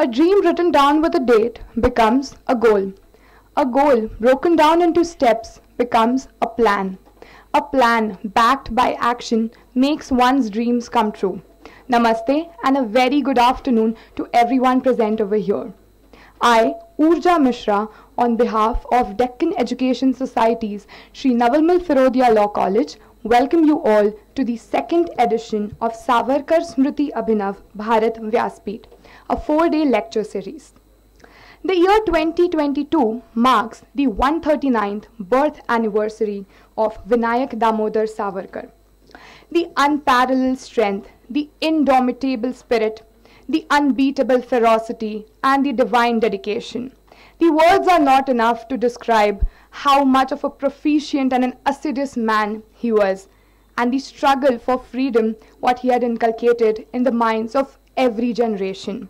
A dream written down with a date becomes a goal. A goal broken down into steps becomes a plan. A plan backed by action makes one's dreams come true. Namaste and a very good afternoon to everyone present over here. I, Urja Mishra, on behalf of Deccan Education Society's Shri.Navalmal Firodia Law College, welcome you all to the second edition of Savarkar Smruti Abhinav Bharat Vyaspeeth, a 4-day lecture series. The year 2022 marks the 139th birth anniversary of Vinayak Damodar Savarkar. The unparalleled strength, the indomitable spirit, the unbeatable ferocity, and the divine dedication. The words are not enough to describe how much of a proficient and an assiduous man he was, and the struggle for freedom what he had inculcated in the minds of every generation.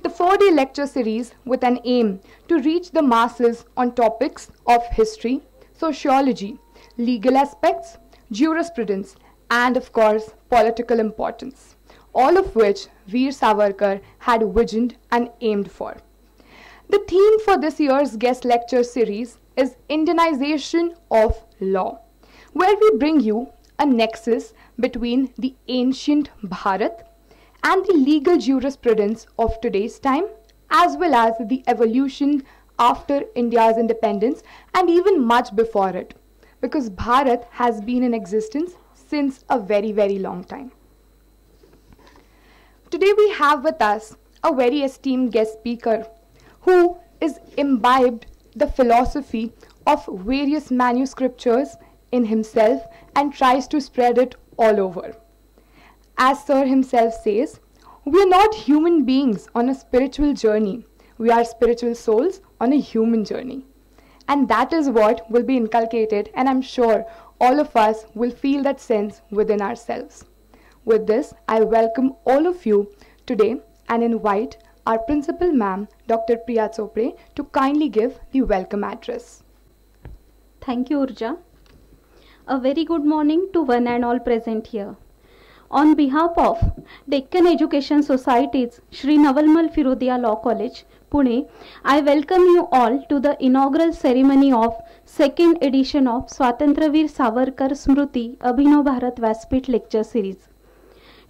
The 4-day lecture series with an aim to reach the masses on topics of history, sociology, legal aspects, jurisprudence, and of course political importance, all of which Veer Savarkar had visioned and aimed for. The theme for this year's guest lecture series is Indianization of Law, where we bring you a nexus between the ancient Bharat and the legal jurisprudence of today's time, as well as the evolution after India's independence and even much before it, because Bharat has been in existence since a very, very long time. Today we have with us a very esteemed guest speaker who is imbibed the philosophy of various manuscriptures in himself and tries to spread it all over. As Sir himself says, we are not human beings on a spiritual journey. We are spiritual souls on a human journey. And that is what will be inculcated, and I'm sure all of us will feel that sense within ourselves. With this, I welcome all of you today and invite our principal ma'am, Dr. Priya Chopre, to kindly give the welcome address. Thank you, Urja. A very good morning to one and all present here. On behalf of Deccan Education Society's Shri.Navalmal Firodia Law College, Pune, I welcome you all to the inaugural ceremony of second edition of Swatantryaveer Savarkar Smruti Abhinav Bharat Vyaspeeth Lecture Series.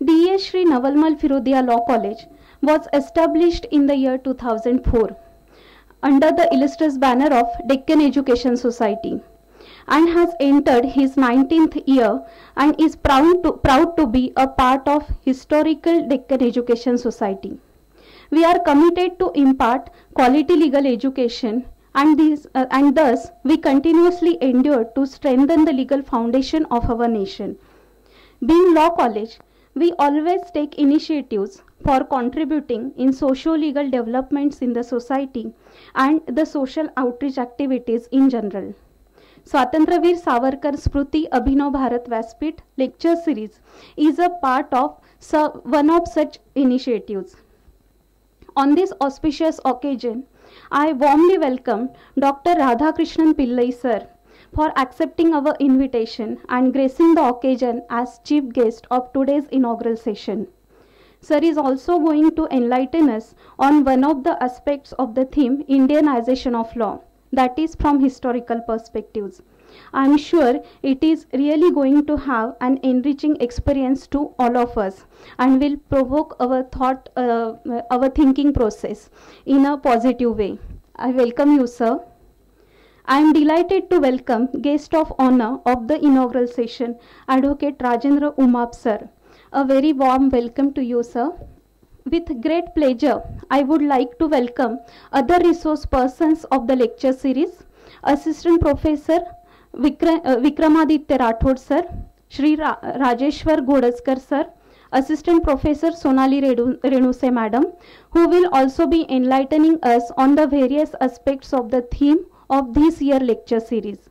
DA Shri.Navalmal Firodia Law College was established in the year 2004 under the illustrious banner of Deccan Education Society, and has entered his 19th year and is proud to be a part of historical Deccan Education Society. We are committed to impart quality legal education, and thus we continuously endure to strengthen the legal foundation of our nation. Being law college, we always take initiatives for contributing in socio-legal developments in the society and the social outreach activities in general. Swatantryaveer Savarkar Smruti Abhinav Bharat Vyaspeeth Lecture Series is a part of one of such initiatives. On this auspicious occasion, I warmly welcome Dr. Radhakrishna Pillai sir for accepting our invitation and gracing the occasion as chief guest of today's inaugural session. Sir is also going to enlighten us on one of the aspects of the theme Indianization of Law, that is from historical perspectives. I am sure it is really going to have an enriching experience to all of us and will provoke our our thinking process in a positive way. I welcome you, sir. I am delighted to welcome guest of honor of the inaugural session, Advocate Rajendra Umap sir. A very warm welcome to you, sir. With great pleasure, I would like to welcome other resource persons of the lecture series, Assistant Professor Vikramaditya Rathod sir, Shri Rajeshwar Godaskar sir, Assistant Professor Sonali Renuse madam, who will also be enlightening us on the various aspects of the theme of this year lecture series.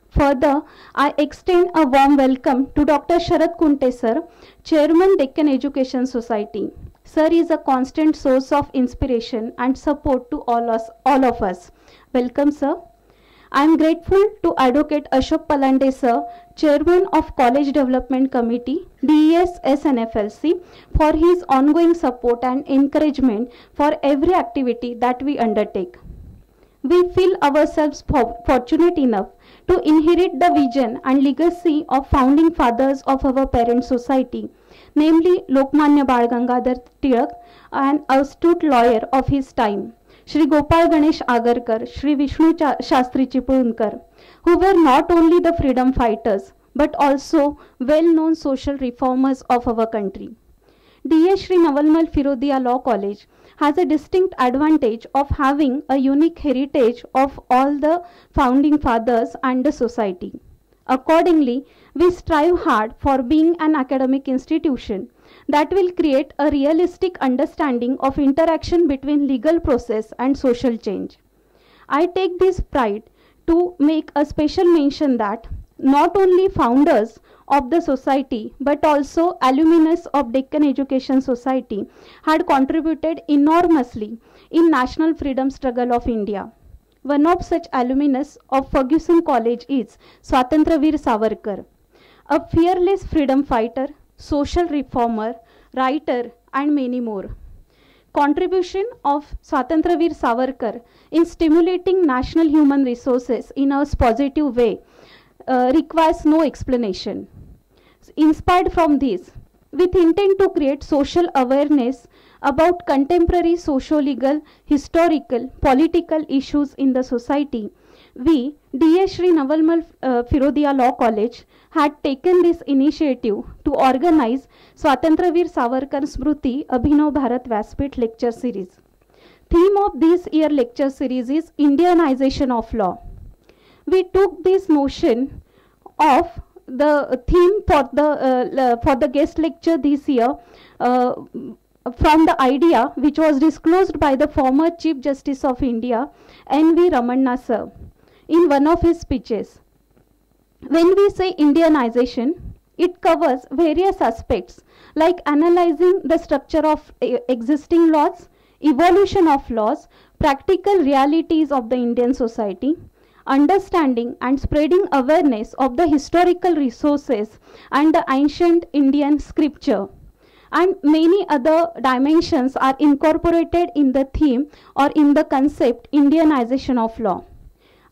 Further, I extend a warm welcome to Dr. Sharat Kunte sir, Chairman Deccan Education Society. Sir is a constant source of inspiration and support to all of us. Welcome, sir. I am grateful to Advocate Ashok Palande sir, Chairman of College Development Committee, DES SNFLC, for his ongoing support and encouragement for every activity that we undertake. We feel ourselves fortunate enough to inherit the vision and legacy of founding fathers of our parent society, namely Lokmanya Bal Gangadhar Tilak, an astute lawyer of his time, Shri Gopal Ganesh Agarkar, Shri Vishnu Shastri Chiplunkar, who were not only the freedom fighters but also well-known social reformers of our country. D.A. Shri.Navalmal Firodia Law College has a distinct advantage of having a unique heritage of all the founding fathers and the society. Accordingly, we strive hard for being an academic institution that will create a realistic understanding of interaction between legal process and social change. I take this pride to make a special mention that not only founders of the society but also alumnus of Deccan Education Society had contributed enormously in national freedom struggle of India. One of such alumnus of Fergusson College is Swatantryaveer Savarkar, a fearless freedom fighter, social reformer, writer and many more. Contribution of Swatantryaveer Savarkar in stimulating national human resources in a positive way requires no explanation. Inspired from this, with intent to create social awareness about contemporary socio-legal, historical, political issues in the society, we, D.A. Shri.Navalmal Firodia Law College, had taken this initiative to organize Swatantryaveer Savarkar Smruti Abhinav Bharat Vyaspeeth lecture series. Theme of this year lecture series is Indianization of Law. We took this notion of the theme for the guest lecture this year from the idea which was disclosed by the former Chief Justice of India, N.V. Ramanna sir, in one of his speeches. When we say Indianization, it covers various aspects like analyzing the structure of existing laws, evolution of laws, practical realities of the Indian society, understanding and spreading awareness of the historical resources and the ancient Indian scripture, and many other dimensions are incorporated in the theme or in the concept Indianization of law.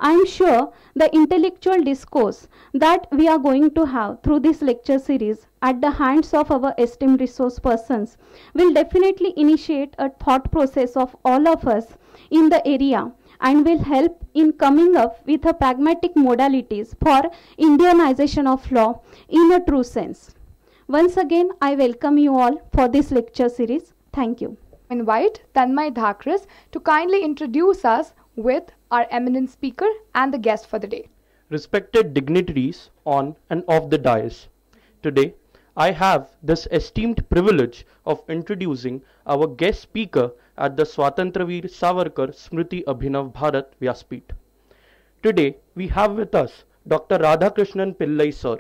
I am sure the intellectual discourse that we are going to have through this lecture series at the hands of our esteemed resource persons will definitely initiate a thought process of all of us in the area and will help in coming up with a pragmatic modalities for Indianization of law in a true sense. Once again, I welcome you all for this lecture series. Thank you. Invite Tanmay Dhakris to kindly introduce us with our eminent speaker and the guest for the day. Respected dignitaries on and off the dais, today I have this esteemed privilege of introducing our guest speaker at the Swatantryaveer Savarkar Smruti Abhinav Bharat Vyaspeeth. Today we have with us Dr. Radhakrishna Pillai sir.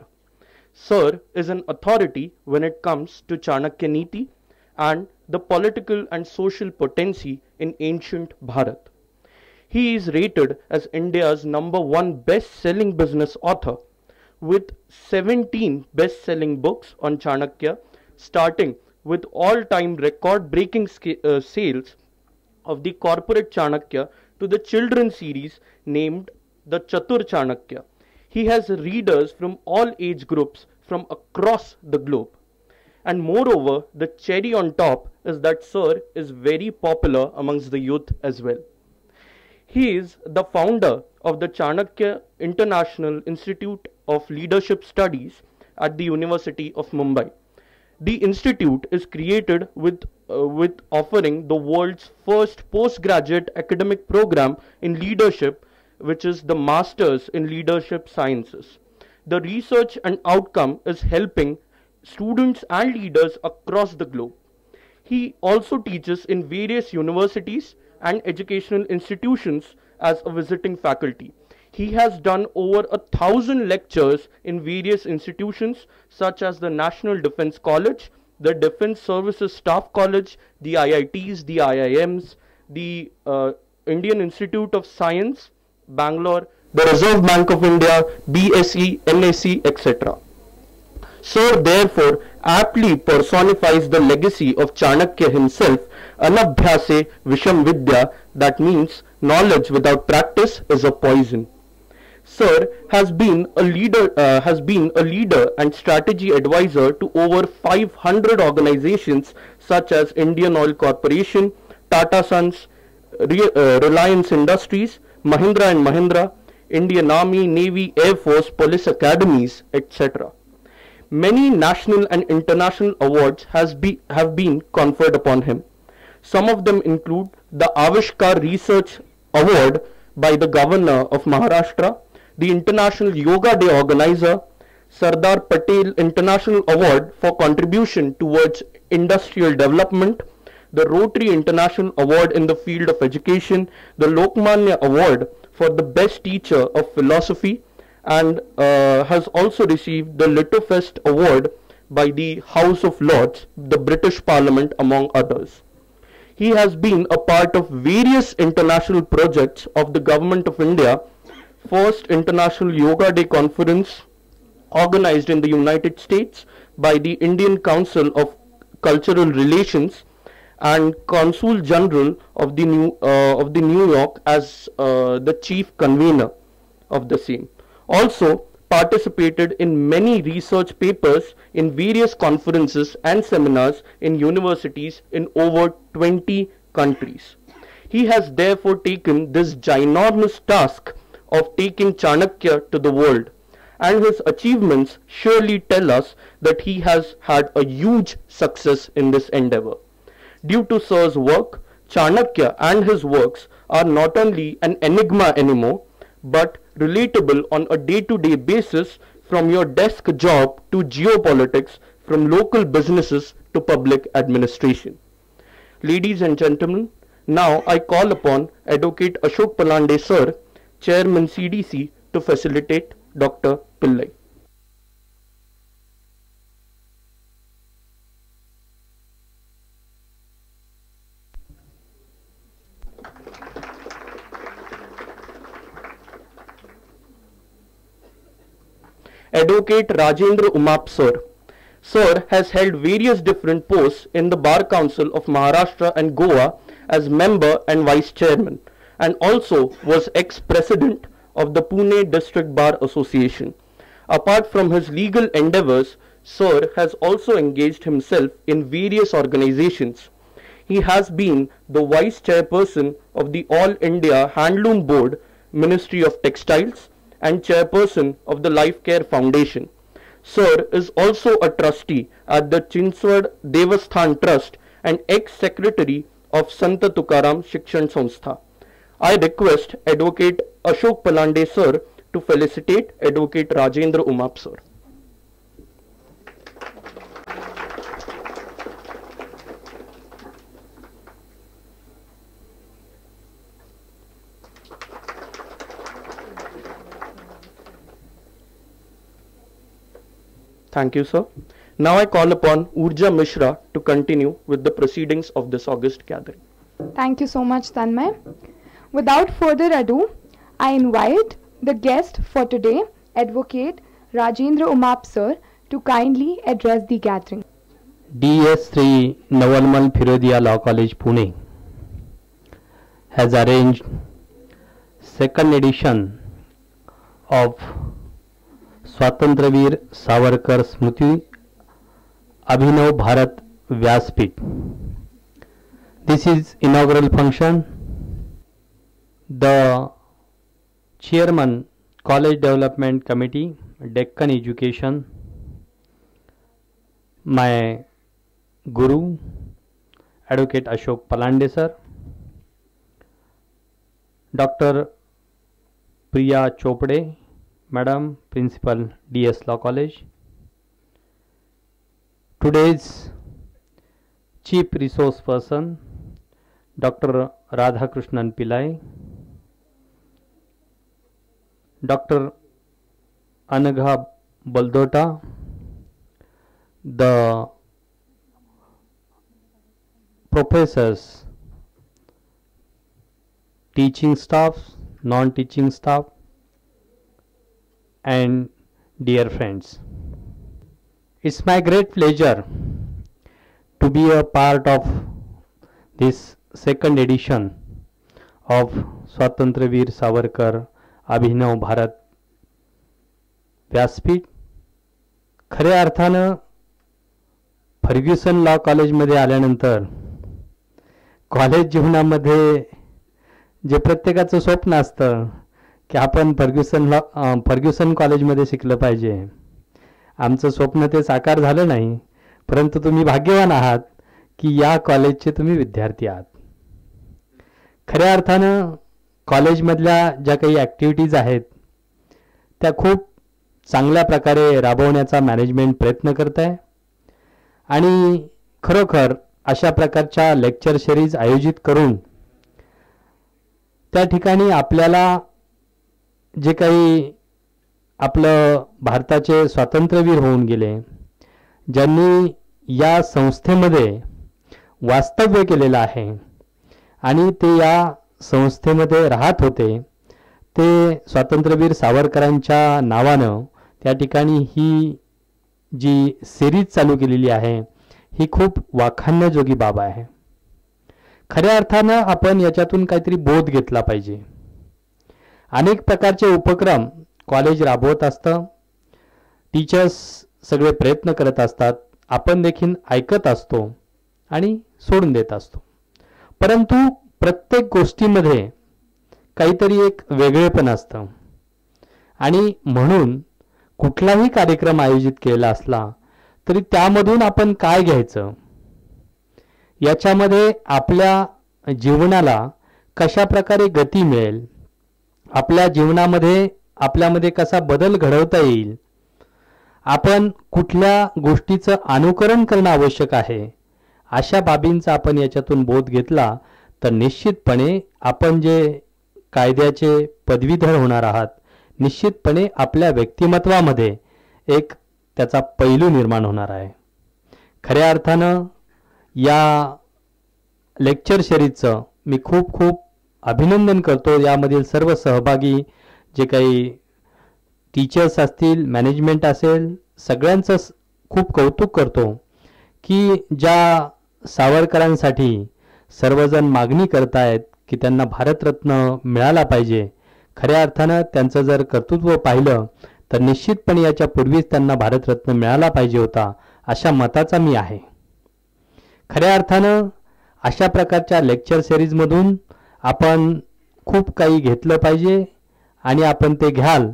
Sir is an authority when it comes to Chanakya Niti and the political and social potency in ancient Bharat. He is rated as India's #1 best-selling business author with 17 best-selling books on Chanakya, starting with all-time record-breaking sales of the corporate Chanakya to the children's series named the Chatur Chanakya. He has readers from all age groups from across the globe. And moreover, the cherry on top is that Sir is very popular amongst the youth as well. He is the founder of the Chanakya International Institute of Leadership Studies at the University of Mumbai. The institute is created with offering the world's first postgraduate academic program in leadership, which is the Masters in Leadership Sciences. The research and outcome is helping students and leaders across the globe. He also teaches in various universities and educational institutions as a visiting faculty. He has done over 1,000 lectures in various institutions such as the National Defence College, the Defence Services Staff College, the IITs, the IIMs, the Indian Institute of Science, Bangalore, the Reserve Bank of India, BSE, NSE, etc. Sir therefore aptly personifies the legacy of Chanakya himself, Anabhyase Visham Vidya, that means knowledge without practice is a poison. Sir has been a leader and strategy advisor to over 500 organizations such as Indian Oil Corporation, Tata Sons, Reliance Industries, Mahindra and Mahindra, Indian Army, Navy, Air Force, Police Academies, etc. Many national and international awards have been conferred upon him. Some of them include the Avishkar Research Award by the Governor of Maharashtra, the International Yoga Day organizer, Sardar Patel International Award for contribution towards industrial development, the Rotary International Award in the field of education, the Lokmanya Award for the best teacher of philosophy, and has also received the Littofest Award by the House of Lords, the British Parliament, among others. He has been a part of various international projects of the Government of India. First International Yoga Day Conference organized in the United States by the Indian Council of Cultural Relations, and Consul General of the New York as the chief convener of the same. Also participated in many research papers in various conferences and seminars in universities in over 20 countries. He has therefore taken this ginormous task of taking Chanakya to the world, and his achievements surely tell us that he has had a huge success in this endeavor. Due to Sir's work, Chanakya and his works are not only an enigma anymore, but relatable on a day-to-day basis, from your desk job to geopolitics, from local businesses to public administration. Ladies and gentlemen, now I call upon Advocate Ashok Palande Sir, Chairman CDC, to facilitate Dr. Pillai. Advocate Rajendra Umap Sir. Sir has held various different posts in the Bar Council of Maharashtra and Goa as member and vice chairman, and also was ex-president of the Pune District Bar Association. Apart from his legal endeavors, Sir has also engaged himself in various organizations. He has been the vice chairperson of the All India Handloom Board, Ministry of Textiles, and chairperson of the Life Care Foundation. Sir is also a trustee at the Chinswad Devasthan Trust and ex-secretary of Santa Tukaram Shikshan Sanstha. I request Advocate Ashok Palande Sir to felicitate Advocate Rajendra Umap Sir. Thank you, sir. Now I call upon Urja Mishra to continue with the proceedings of this August gathering. Thank you so much, Tanmay. Without further ado, I invite the guest for today, Advocate Rajendra Umap Sir, to kindly address the gathering. DS Shri.Navalmal Firodia Law College, Pune has arranged second edition of Swatantryaveer Savarkar Smruti Abhinav Bharat Vyaspeeth. This is inaugural function. The Chairman, College Development Committee, Deccan Education, my Guru, Advocate Ashok Palande Sir, Dr. Priya Chopde, Madam, Principal, DS Law College. Today's Chief Resource Person, Dr. Radhakrishna Pillai, Dr. Anagha Baldota, the professors, teaching staff, non-teaching staff, and dear friends. It's my great pleasure to be a part of this second edition of Swatantryaveer Savarkar Abhinav Bharat Vyaspeeth. खऱ्या अर्थानं Ferguson law कॉलेजमध्ये आल्यानंतर college जीवनामध्ये जे प्रत्येकाचं स्वप्न असतं की आपण फर्ग्युसन कॉलेजमध्ये शिकलं पाहिजे. आमचं स्वप्न ते साकार झालं नाही, परंतु तुम्ही भाग्यवान आहात की या कॉलेजचे तुम्ही विद्यार्थी आहात. खऱ्या अर्थानं कॉलेजमधल्या ज्या काही ॲक्टिव्हिटीज आहेत त्या खूप चांगल्या प्रकारे राबवण्याचा मॅनेजमेंट प्रयत्न करत आहे आणि खरोखर अशा प्रकारच्या लेक्चर सिरीज आयोजित करून त्या ठिकाणी आपल्याला जे काही आपलं भारताचे स्वातंत्र्यवीर होऊन गेले, ज्यांनी या संस्थेमध्ये वास्तव्य केलेलं आहे आणि ते या संस्थेमध्ये राहत होते, ते स्वातंत्र्यवीर सावरकरांच्या नावानं त्या ठिकाणी ही जी सिरीज चालू केलेली आहे ही खूप वाखाणण्याजोगी बाब आहे. खऱ्या अर्थानं आपण याच्यातून काहीतरी बोध घेतला पाहिजे. अनेक प्रकारचे उपक्रम कॉलेज राबवत असतं, टीचर्स सगळे प्रयत्न करत असतात, आपण देखील ऐकत असतो आणि सोडून देत असतो. परंतु प्रत्येक गोष्टीमध्ये काहीतरी एक वेगळेपण असतं आणि म्हणून कुठलाही कार्यक्रम आयोजित केला असला तरी त्यामधून आपण काय घ्यायचं, याच्यामध्ये आपल्या जीवनाला कशा प्रकारे गती मिळेल, आपल्या जीवनामध्ये आपल्यामध्ये कसा बदल घडवता येईल, आपण कुठल्या गोष्टीचं अनुकरण करणं आवश्यक आहे, अशा बाबींचा आपण याच्यातून बोध घेतला तर निश्चितपणे आपण जे कायद्याचे पदवीधर होणार आहात, निश्चितपणे आपल्या व्यक्तिमत्वामध्ये एक त्याचा पैलू निर्माण होणार आहे. खऱ्या अर्थानं या लेक्चर सिरीजचं मी खूप खूप अभिनंदन करतो. यामधील सर्व सहभागी जे काही टीचर्स असतील, मॅनेजमेंट असेल, सगळ्यांचं खूप कौतुक करतो की ज्या सावरकरांसाठी सर्वजण मागणी करतायत की त्यांना भारतरत्न मिळाला पाहिजे, खऱ्या अर्थानं त्यांचं जर कर्तृत्व पाहिलं तर निश्चितपणे याच्या पूर्वीच त्यांना भारतरत्न मिळाला पाहिजे होता, अशा मताचा मी आहे. खऱ्या अर्थानं अशा प्रकारच्या लेक्चर सिरीजमधून आपण खूप काही घेतलं पाहिजे आणि आपण ते घ्याल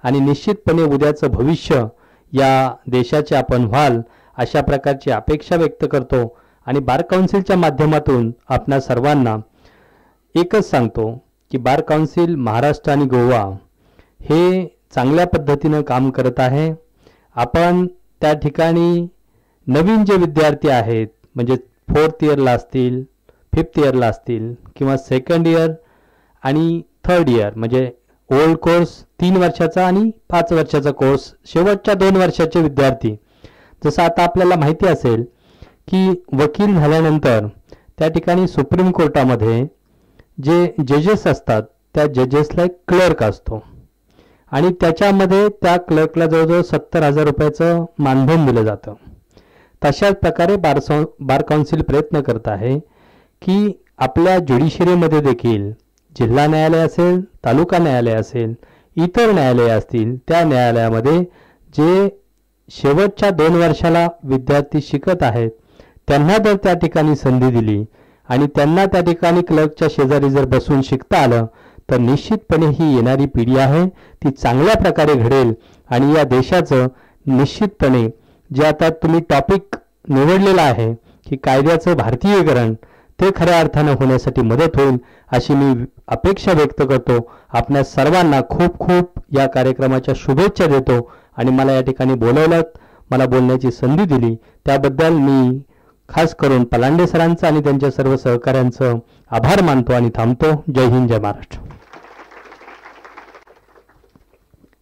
आणि निश्चितपणे उद्याचं भविष्य या देशाचे आपण व्हाल, अशा प्रकारची अपेक्षा व्यक्त करतो. आणि बार काउन्सिलच्या माध्यमातून आपणा सर्वांना एकच सांगतो की बार काउन्सिल महाराष्ट्र आणि गोवा हे चांगल्या पद्धतीनं काम करत आहे. आपण त्या ठिकाणी नवीन जे विद्यार्थी आहेत, म्हणजे 4th इयरला असतील, 5th इयरला असतील किंवा 2nd इयर आणि 3rd इयर, म्हणजे ओल्ड कोर्स 3 वर्षाचा आणि 5 वर्षाचा कोर्स, शेवटच्या 2 वर्षाचे विद्यार्थी. जसं आता आपल्याला माहिती असेल की वकील झाल्यानंतर त्या ठिकाणी सुप्रीम कोर्टामध्ये जे जजेस असतात त्या जजेसला एक क्लर्क असतो आणि त्याच्यामध्ये त्या क्लर्कला जवळजवळ 70,000 रुपयाचं मानधन दिलं जातं. तशाच प्रकारे बार काउन्सिल प्रयत्न करत आहे की आपल्या ज्युडिशरीमध्ये देखील जिल्हा न्यायालय असेल, तालुका न्यायालय असेल, इतर न्यायालय असतील, त्या न्यायालयामध्ये जे शेवटच्या 2 वर्षाला विद्यार्थी शिकत आहेत त्यांना जर त्या ठिकाणी संधी दिली आणि त्यांना त्या ठिकाणी क्लर्कच्या शेजारी जर बसून शिकता आलं तर निश्चितपणे ही येणारी पिढी आहे ती चांगल्या प्रकारे घडेल आणि या देशाचं निश्चितपणे जे आता तुम्ही टॉपिक निवडलेलं आहे की कायद्याचं भारतीयीकरण, ते खऱ्या अर्थानं होण्यासाठी मदत होईल अशी मी अपेक्षा व्यक्त करतो. आपल्या सर्वांना खूप खूप या कार्यक्रमाच्या शुभेच्छा देतो आणि मला या ठिकाणी बोलवलं, मला बोलण्याची संधी दिली त्याबद्दल मी खास करून पलांडे सरांचं आणि त्यांच्या सर्व सहकाऱ्यांचं आभार मानतो आणि थांबतो. जय हिंद, जय Maharashtra.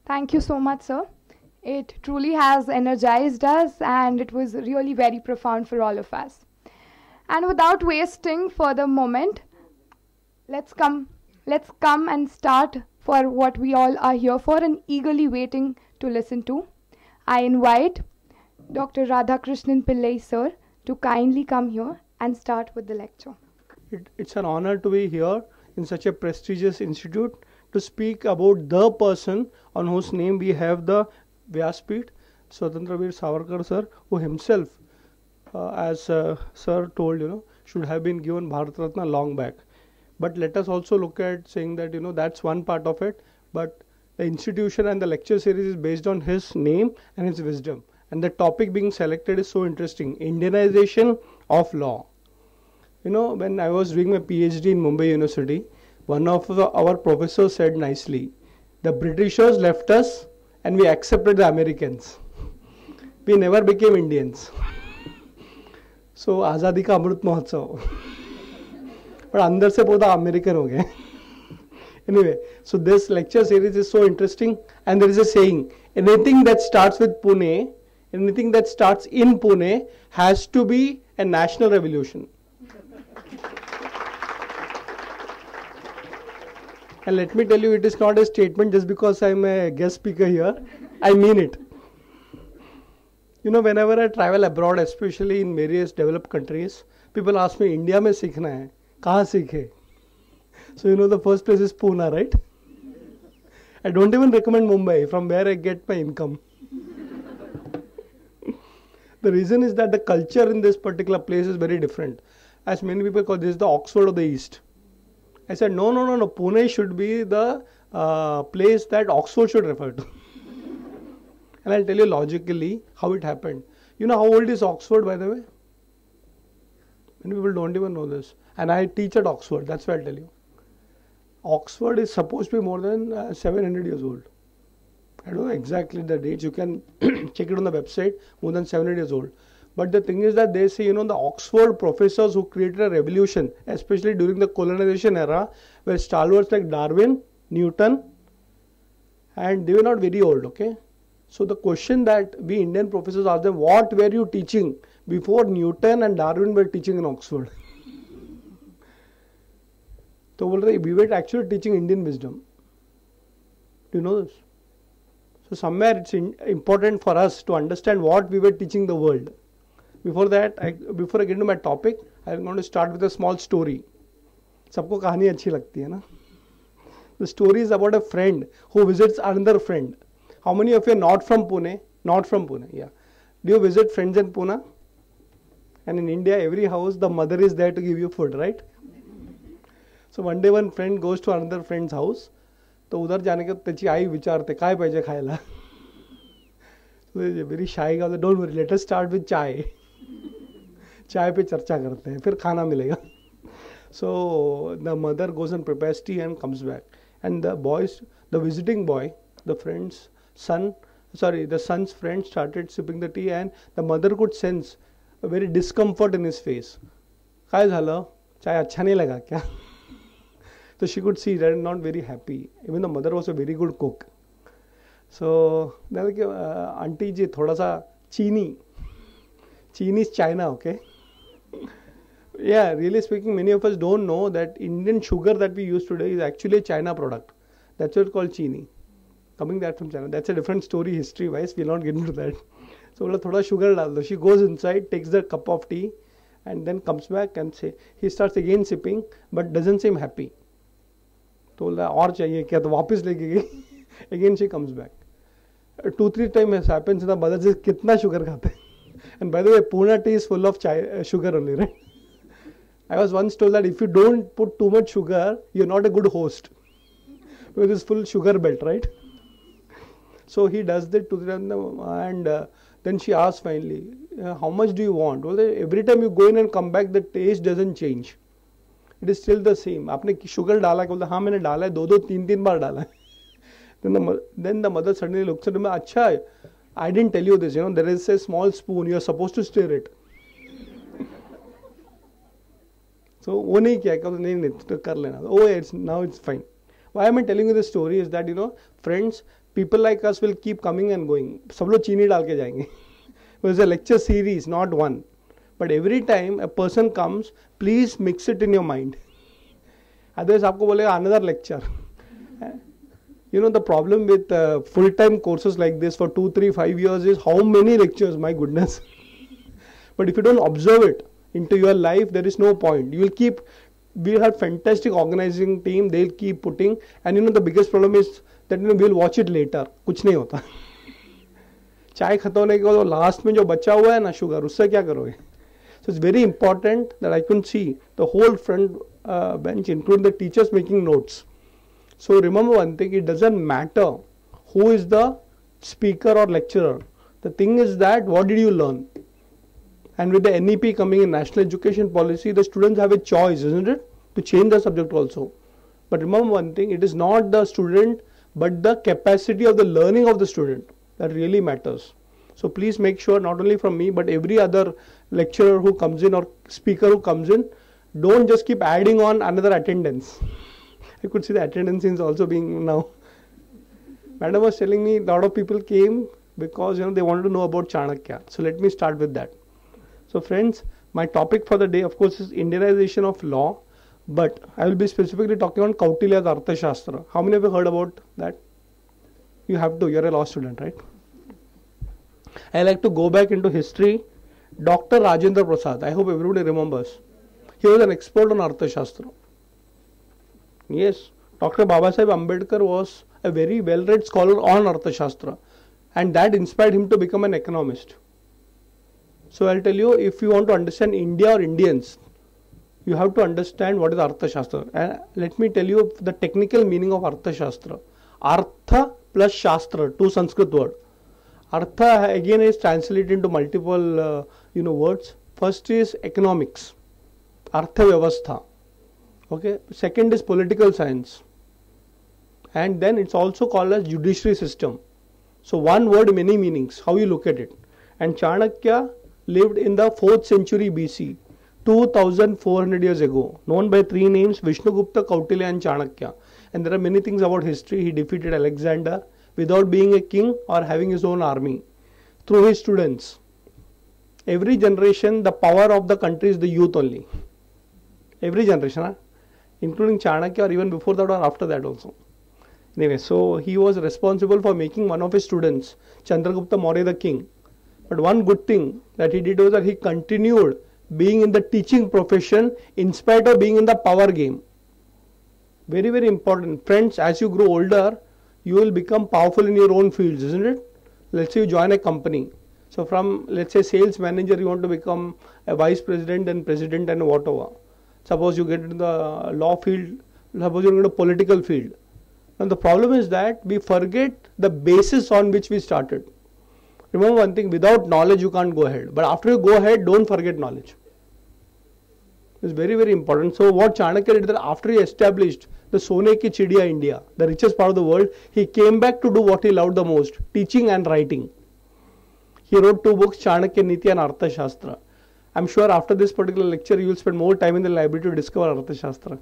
Thank you so much, sir. It truly has energized us and it was really very profound for all of us. And without wasting further moment, let's come and start for what we all are here for and eagerly waiting to listen to. I invite Dr. Radhakrishna Pillai sir to kindly come here and start with the lecture. It's an honor to be here in such a prestigious institute to speak about the person on whose name we have the Vyaspeeth, Swatantryaveer Savarkar sir, who himself, as sir told, should have been given Bharat Ratna long back. But let us also look at saying that, that's one part of it. But the institution and the lecture series is based on his name and his wisdom. And the topic being selected is so interesting. Indianization of law. When I was doing my PhD in Mumbai University, one of our professors said nicely, the Britishers left us and we accepted the Americans. We never became Indians. So, Azadi ka Amrit Mahotsav. But andar se pota American ho gaye. Anyway, so this lecture series is so interesting, and there is a saying, anything that starts with Pune, anything that starts in Pune has to be a national revolution. And let me tell you, it is not a statement just because I am a guest speaker here. I mean it. Whenever I travel abroad, especially in various developed countries, people ask me, India mein seekhna hai. Kahan seekhe? So the first place is Pune, right? I don't even recommend Mumbai, from where I get my income. The reason is that the culture in this particular place is very different. As many people call this the Oxford of the East. I said, no. Pune should be the place that Oxford should refer to. And I'll tell you logically how it happened. You know how old is Oxford, by the way? Many people don't even know this. And I teach at Oxford, that's why I'll tell you. Oxford is supposed to be more than 700 years old. I don't know exactly the dates. You can check it on the website, more than 700 years old. But the thing is that they say, the Oxford professors who created a revolution, especially during the colonization era, were stalwarts like Darwin, Newton, and they were not very old, okay? So the question that we Indian professors asked them, what were you teaching before Newton and Darwin were teaching in Oxford? So we were actually teaching Indian wisdom. Do you know this? So somewhere it's important for us to understand what we were teaching the world. Before that, before I get into my topic, I'm going to start with a small story. Sabko kahani achhi lagti hai na? The story is about a friend who visits another friend. How many of you are not from Pune? Not from Pune, yeah. Do you visit friends in Pune? And in India, every house, the mother is there to give you food, right? So one day one friend goes to another friend's house. तो उधर जाने के त्याची आई विचारते काय पाहिजे खायला. So they are very shy guy. Don't worry, let us start with chai. चाय पे चर्चा करते हैं, फिर खाना मिलेगा. So the mother goes and prepares tea and comes back. And the visiting boy, the son's friend started sipping the tea, and the mother could sense a very discomfort in his face. काय झालं? चाय अच्छा नहीं लगा क्या? So she could see that not very happy. Even the mother was a very good cook. So they're like, auntie ji, thoda sa chini. Chini is China, okay? Yeah, really speaking, many of us don't know that Indian sugar that we use today is actually a China product. That's what it's called chini. Coming that from China. That's a different story history-wise. We'll not get into that. So thoda sugar dal do. She goes inside, takes the cup of tea, and then comes back and he starts again sipping, but doesn't seem happy. तो बोला और चाहिए क्या, तो वापस लेके गई. Again she comes back. 2-3 times happens. The mother says, कितना sugar खाते? And by the way, Pune tea is full of sugar only, right? I was once told that if you don't put too much sugar, you're not a good host. Because it's full sugar belt, right? So he does that to them, and then she asks finally, how much do you want? Well, every time you go in and come back, the taste doesn't change. It is still the same. आपने sugar डाला क्या? बोलता हाँ मैंने डाला है, 2-3 बार डाला है. Then the mother suddenly looks at him. अच्छा, I didn't tell you this. There is a small spoon. You are supposed to stir it. So वो नहीं किया क्या? नहीं तो कर लेना. Oh, now it's fine. Why am I telling you this story is that friends, people like us will keep coming and going. सब लोग चीनी डाल के जाएंगे. It's a lecture series, not one. But every time a person comes, please mix it in your mind. Otherwise आपको बोलेगा another lecture. You know, the problem with full-time courses like this for 2, 3, 5 years is how many lectures, my goodness. But if you don't observe it into your life, there is no point. You will keep, we have fantastic organizing team, they'll keep putting, and you know, the biggest problem is that, you know, we'll watch it later. कुछ नहीं होता. चाय खत्म होने के बाद last में जो बचा हुआ है ना शुगर, उससे क्या करोगे? So it's very important that I can see the whole front bench, including the teachers, making notes. So remember one thing, it doesn't matter who is the speaker or lecturer. The thing is that what did you learn? And with the NEP coming in, National Education Policy, the students have a choice, isn't it? To change the subject also. But remember one thing, it is not the student but the capacity of the learning of the student that really matters. So please make sure, not only from me but every other lecturer who comes in or speaker who comes in, don't just keep adding on another attendance. I could see the attendance is also being now. Madam was telling me a lot of people came because, you know, they wanted to know about Chanakya. So let me start with that. So friends, my topic for the day, of course, is Indianization of law, but I will be specifically talking on Kautilya's Arthshastra. How many of you heard about that? You have to, you're a law student, right? I like to go back into history. Dr. Rajendra Prasad, I hope everybody remembers. He was an expert on Arthshastra. Yes, Dr. Babasaheb Ambedkar was a very well-read scholar on Arthshastra, and that inspired him to become an economist. So I'll tell you, if you want to understand India or Indians, you have to understand what is Arthashastra. And let me tell you the technical meaning of Arthashastra. Artha plus Shastra, two Sanskrit words. Artha again is translated into multiple words. First is economics, Artha Vyavastha. Okay. Second is political science. And then it's also called as judiciary system. So one word, many meanings, how you look at it. And Chanakya lived in the 4th century BC, 2400 years ago, known by three names, Vishnugupta, Kautilya and Chanakya. And there are many things about history. He defeated Alexander without being a king or having his own army, through his students. Every generation, the power of the country is the youth only. Every generation, including Chanakya, or even before that or after that also. Anyway, so he was responsible for making one of his students, Chandragupta Maurya, the king. But one good thing that he did was that he continued being in the teaching profession in spite of being in the power game. Very, very important. Friends, as you grow older, you will become powerful in your own fields, isn't it? Let's say you join a company. So from, let's say, sales manager, you want to become a vice president and president and whatever. Suppose you get into the law field, suppose you get into the political field. And the problem is that we forget the basis on which we started. Remember one thing, without knowledge you can't go ahead. But after you go ahead, don't forget knowledge. It's very, very important. So what Chanakya did, that after he established the Sone ki Chidiya India, the richest part of the world, he came back to do what he loved the most, teaching and writing. He wrote 2 books, Chanakya Niti and Arthashastra. I'm sure after this particular lecture, you will spend more time in the library to discover Arthashastra.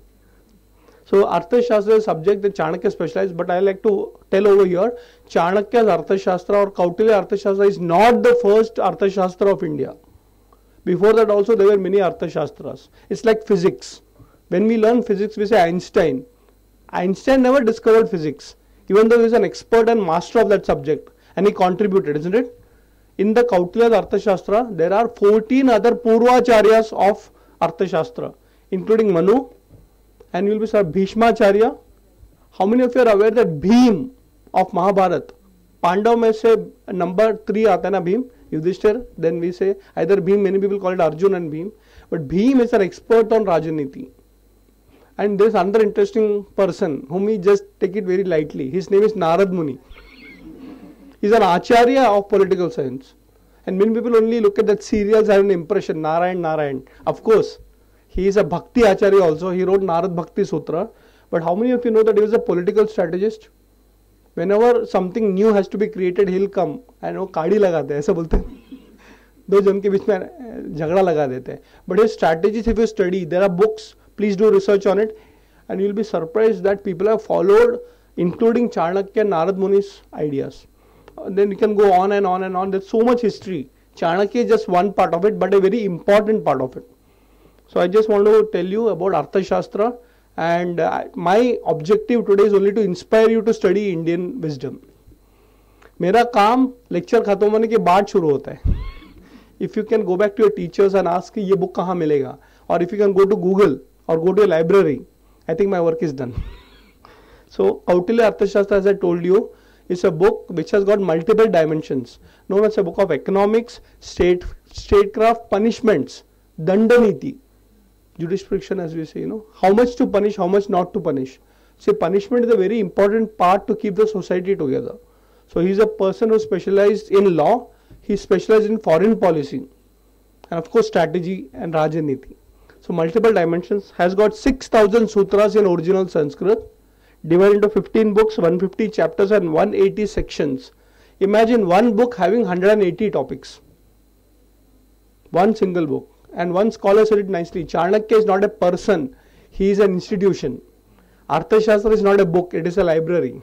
So Arthashastra is a subject that Chanakya specialized, but I like to tell over here, Chanakya's Arthashastra or Kautilya Arthashastra is not the first Arthashastra of India. Before that also there were many Arthashastras. It's like physics. When we learn physics, we say Einstein. Einstein never discovered physics, even though he is an expert and master of that subject, and he contributed, isn't it? In the Kautilya's Arthashastra, there are 14 other Purvacharyas of Arthashastra, including Manu, and you will be sir Bhishmacharya. How many of you are aware that Bhim of Mahabharat, Pandav mein se number 3 aata hai na Bhim, Yudhishthir, then we say either Bhim, many people call it Arjun and Bhim, but Bhim is an expert on Rajaniti. And there is another interesting person whom we just take it very lightly. His name is Narad Muni. He is an Acharya of political science. And many people only look at that serials and have an impression, Narayan, Narayan. Of course, he is a Bhakti Acharya also. He wrote Narad Bhakti Sutra. But how many of you know that he was a political strategist? Whenever something new has to be created, he will come and वो काड़ी लगाते हैं, ऐसा बोलते हैं. दो जन के बीच में झगड़ा लगा देते हैं. But his strategies, if you study, there are books. Please do research on it, and you will be surprised that people have followed, including Chanakya and Narad Muni's ideas. Then you can go on and on and on. There's so much history. Chanakya is just one part of it, but a very important part of it. So I just want to tell you about Arthashastra, And my objective today is only to inspire you to study Indian wisdom. मेरा काम lecture खत्म होने के बाद शुरू होता है. If you can go back to your teachers and ask कि ये book कहाँ मिलेगा, or if you can go to Google or go to a library, I think my work is done. So Kautilya Arthshastra, as I told you, is a book which has got multiple dimensions, known as a book of economics, statecraft, punishments, dandaniti, jurisdiction, as we say, how much to punish, how much not to punish. See, punishment is a very important part to keep the society together. So he is a person who specialized in law, he specialized in foreign policy, and of course strategy and Rajaniti. So multiple dimensions, has got 6,000 sutras in original Sanskrit, divided into 15 books, 150 chapters and 180 sections. Imagine one book having 180 topics. One single book. And one scholar said it nicely, Chanakya is not a person, he is an institution. Arthashastra is not a book, it is a library.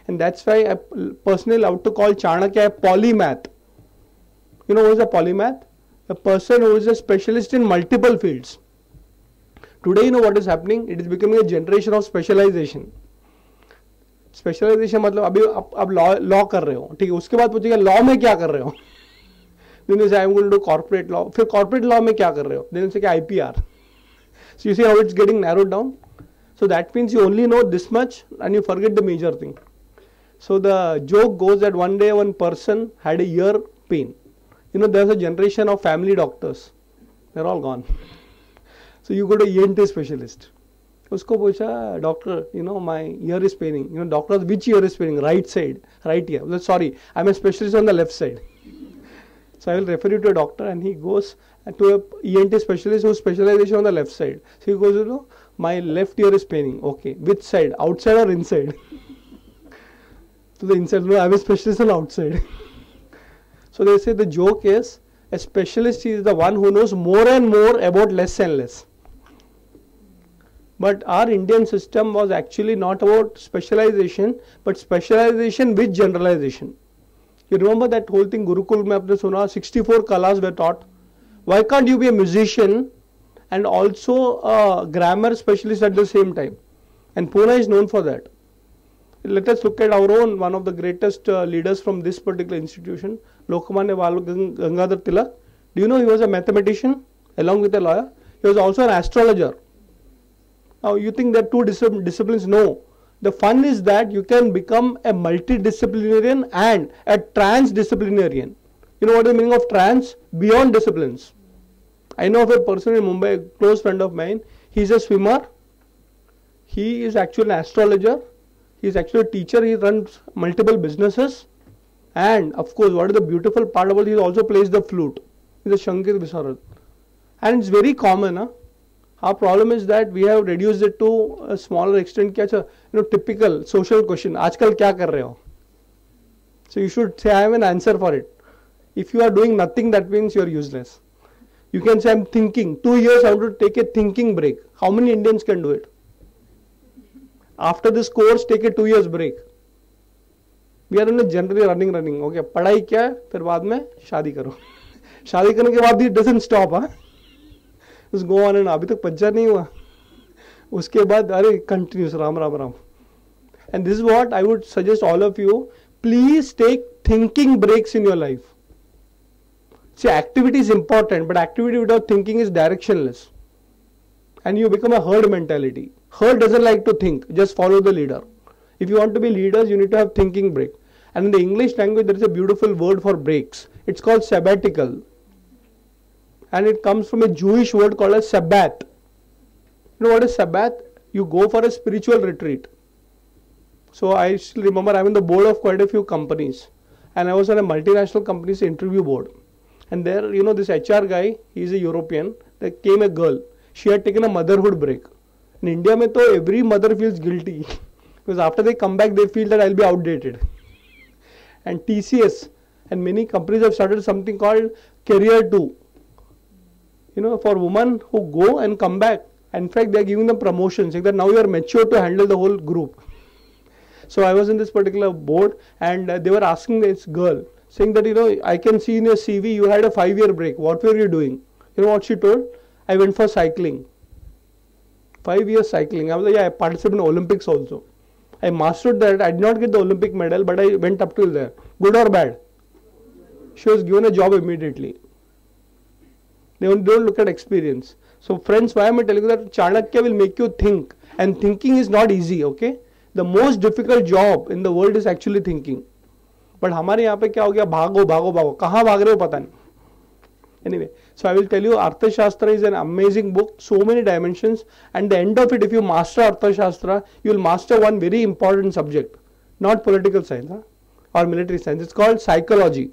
And that's why I personally love to call Chanakya a polymath. You know what is a polymath? A person who is a specialist in multiple fields. Today, you know what is happening? It is becoming a generation of specialization. Specialization मतलब अभी आप law कर रहे हो, ठीक है? उसके बाद पूछेगा law में क्या कर रहे हो? Then you say I am going to do corporate law. फिर corporate law में क्या कर रहे हो? Then you say IPR. So you see how it's getting narrowed down. So that means you only know this much and you forget the major thing. So the joke goes that one day one person had a ear pain. There's a generation of family doctors. They're all gone. So you go to ENT specialist. Usko pucha, doctor, my ear is paining. Doctor, which ear is paining? Right side, right ear. Sorry, I'm a specialist on the left side. So I will refer you to a doctor, and he goes to a ENT specialist whose specialization on the left side. So he goes, my left ear is paining. Okay, which side? Outside or inside? To the inside. No, I'm a specialist on outside. So they say the joke is, a specialist is the one who knows more and more about less and less. But our Indian system was actually not about specialization, but specialization with generalization. You remember that whole thing, Gurukul mein apne suna, 64 kalas were taught. Why can't you be a musician and also a grammar specialist at the same time? And Pune is known for that. Let us look at our own, one of the greatest leaders from this particular institution, Lokmanya Gangadhar Tilak. Do you know he was a mathematician along with a lawyer? He was also an astrologer. Now you think there are two disciplines? No. The fun is that you can become a multidisciplinarian and a transdisciplinarian. You know what is the meaning of trans? Beyond disciplines. I know of a person in Mumbai, a close friend of mine. He is a swimmer. He is actually an astrologer. He is actually a teacher. He runs multiple businesses. And of course, what is the beautiful part about it? He also plays the flute. He is a Shankar Visarad. And it's very common. Huh? Our problem is that we have reduced it to a smaller extent. Typical social question. Aajkal kya kar rahe ho? So you should say, I have an answer for it. If you are doing nothing, that means you are useless. You can say, I am thinking. 2 years I have to take a thinking break. How many Indians can do it? After this course, take a 2 years break. We are generally running. Okay, पढ़ाई क्या है? फिर बाद में शादी करो. शादी करने के बाद भी it doesn't stop, huh? Just go on and अभी तक पंचर नहीं हुआ. उसके बाद अरे continuous Ram. And this is what I would suggest all of you. Please take thinking breaks in your life. See, activity is important, but activity without thinking is directionless. And you become a herd mentality. Herd doesn't like to think, just follow the leader. If you want to be leaders, you need to have thinking break. And in the English language, there is a beautiful word for breaks. It's called sabbatical. And it comes from a Jewish word called as Sabbath. You know what is Sabbath? You go for a spiritual retreat. So I still remember I'm in the board of quite a few companies. And I was on a multinational company's interview board. And there, this HR guy, he's a European. There came a girl. She had taken a motherhood break. In India, every mother feels guilty. Because after they come back, they feel that I'll be outdated. And TCS and many companies have started something called Career 2. For women who go and come back. In fact, they are giving them promotions, saying that now you are mature to handle the whole group. So I was in this particular board and they were asking this girl, saying that, I can see in your CV you had a 5-year break. What were you doing? You know what she told? I went for cycling. 5 years cycling. I was like, yeah, I participated in Olympics also. I mastered that. I did not get the Olympic medal, but I went up till there. Good or bad? She was given a job immediately. They don't look at experience. So friends, why am I telling you that Chanakya will make you think, and thinking is not easy, okay? The most difficult job in the world is actually thinking. But हमारे यहाँ पे क्या हो गया, भागो भागो भागो, कहाँ भाग रहे हो पता नहीं. Anyway, so I will tell you, Arthshastra is an amazing book, so many dimensions, and the end of it, if you master Arthshastra, you will master one very important subject, not political science or military science. It's called psychology.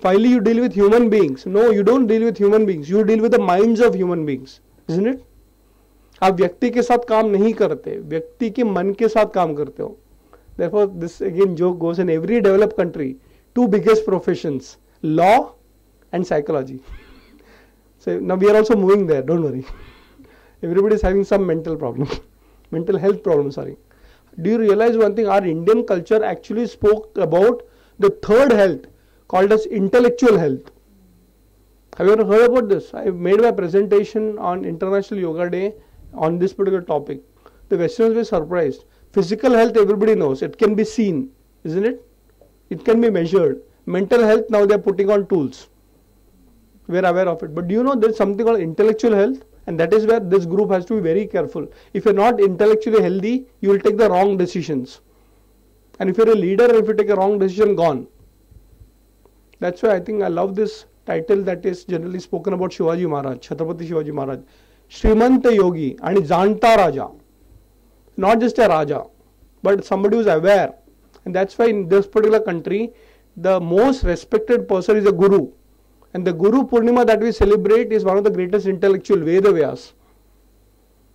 Finally, you deal with human beings. No, you don't deal with human beings. You deal with the minds of human beings, isn't it? आप व्यक्ति के साथ काम नहीं करते, व्यक्ति के मन के साथ काम करते हो. Therefore, this again joke goes in every developed country. Two biggest professions, law and psychology. So now we are also moving there, don't worry. Everybody is having some mental problem, mental health problem, sorry. Do you realize one thing? Our Indian culture actually spoke about the third health called as intellectual health. Have you ever heard about this? I made my presentation on International Yoga Day on this particular topic. The Westerners were surprised. Physical health everybody knows. It can be seen, isn't it? It can be measured. Mental health, now they are putting on tools. We are aware of it. But do you know there is something called intellectual health? And that is where this group has to be very careful. If you are not intellectually healthy, you will take the wrong decisions. And if you are a leader, if you take a wrong decision, gone. That's why I think I love this title that is generally spoken about Shivaji Maharaj, Chhatrapati Shivaji Maharaj. Shrimanta Yogi and Janta Raja. Not just a Raja, but somebody who is aware. And that's why in this particular country, the most respected person is a Guru. And the Guru Purnima that we celebrate is one of the greatest intellectual Veda Vyas.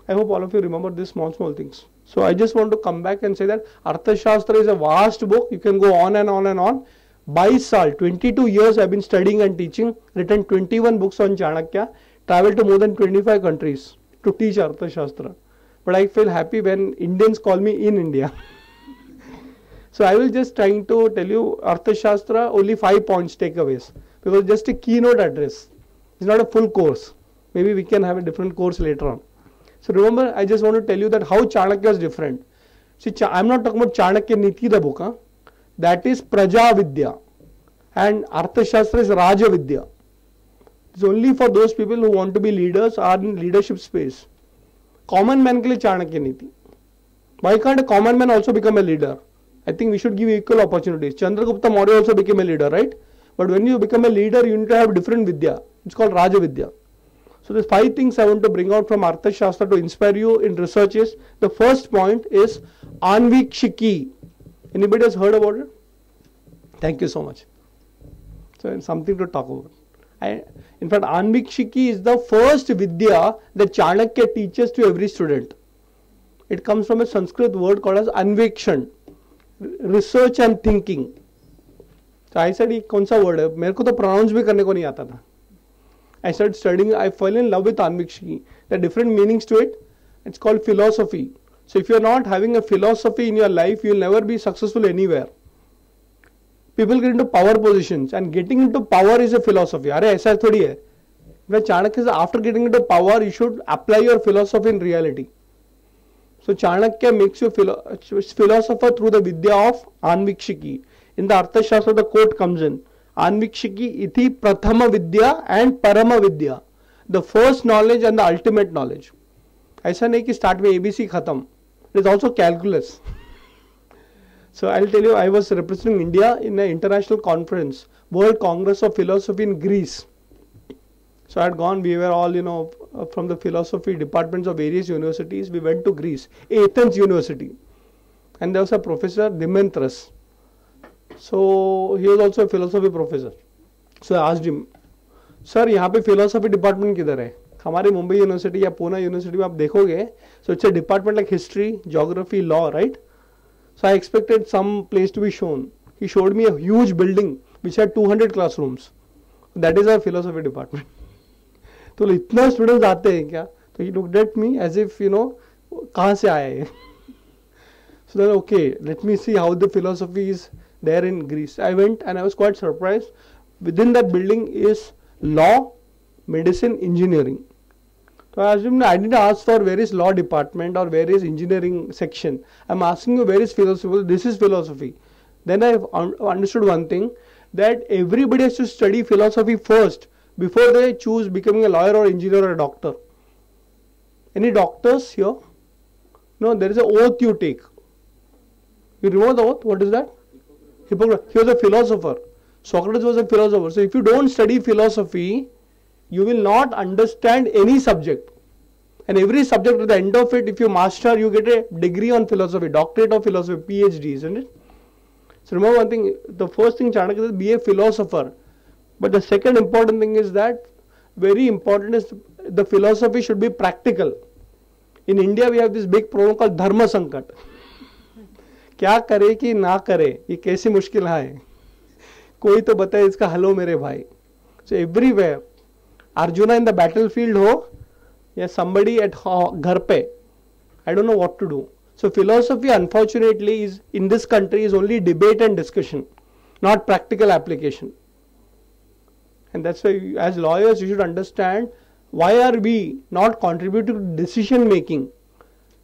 I hope all of you remember these small things. So I just want to come back and say that Arthashastra is a vast book. You can go on and on and on. By Sal, 22 years I have been studying and teaching, written 21 books on Chanakya, traveled to more than 25 countries to teach Arthashastra. But I feel happy when Indians call me in India. So I will just trying to tell you Arthashastra, only 5 points takeaways. Because just a keynote address. It's not a full course. Maybe we can have a different course later on. So remember, I just want to tell you that how Chanakya is different. See, I'm not talking about Chanakya Niti, the book. That is Praja Vidya. And Arthashastra is Raja Vidya. It's only for those people who want to be leaders or in leadership space. Common man ke liye Chanakya Niti. Why can't a common man also become a leader? I think we should give equal opportunities. Chandragupta Maurya also became a leader, right? But when you become a leader, you need to have different Vidya. It's called Raja Vidya. So there's 5 things I want to bring out from Arthashastra to inspire you in research is, the first point is Anvikshiki. Anybody has heard about it? Thank you so much. So it's something to talk about. In fact, Anvikshiki is the first Vidya that Chanakya teaches to every student. It comes from a Sanskrit word called as Anvekshan, research and thinking. So I said, ये कौन सा word है? मेरे को तो pronounce भी करने को नहीं आता था. I started studying. I fell in love with Anvikshiki. There are different meanings to it. It's called philosophy. So if you are not having a philosophy in your life, you will never be successful anywhere. People get into power positions, and getting into power is a philosophy. अरे ऐसा थोड़ी है. When Chanakya says after getting into power, you should apply your philosophy in reality. So Chanakya makes you philosopher through the Vidya of Anvikshiki. In the Arthashastra, the quote comes in, Anvikshiki iti prathama vidya and parama vidya. The first knowledge and the ultimate knowledge. ऐसा नहीं कि start में ABC खत्म. It is also calculus. So I'll tell you, I was representing India in an international conference, World Congress of Philosophy in Greece. So I had gone, we were all, from the philosophy departments of various universities. We went to Greece, Athens University. And there was a professor, Dimantras. So he was also a philosophy professor. So I asked him, sir, यहाँ पे philosophy department किधर है? हमारे Mumbai university या Poona university में आप देखोगे, so it's a department like history, geography, law, right? So I expected some place to be shown. He showed me a huge building which had 200 classrooms. That is our philosophy department. तो इतना students आते हैं क्या? So he looked at me as if, कहाँ से आए हैं? So then, okay, let me see how the philosophy is there in Greece. I went and I was quite surprised. Within that building is law, medicine, engineering. So I assume I didn't ask for where is law department or where is engineering section. I'm asking you where is philosophy. This is philosophy. Then I understood one thing, that everybody has to study philosophy first before they choose becoming a lawyer or engineer or a doctor. Any doctors here? No, there is an oath you take. You remember the oath? What is that? Hippocrates. He was a philosopher. Socrates was a philosopher. So if you don't study philosophy, you will not understand any subject. And every subject at the end of it, if you master, you get a degree on philosophy, doctorate of philosophy, PhD, isn't it? So remember one thing, the first thing Chanakya says, be a philosopher. But the second important thing is that, very important is the philosophy should be practical. In India, we have this big problem called Dharma Sankat. क्या करे कि ना करे, ये कैसी मुश्किल है, कोई तो बताए इसका हलो मेरे भाई. So everywhere, Arjuna in the battlefield हो, या somebody at घर पे, I don't know what to do. So philosophy, unfortunately, is in this country is only debate and discussion, not practical application. And that's why, as lawyers, you should understand why are we not contributing to decision making.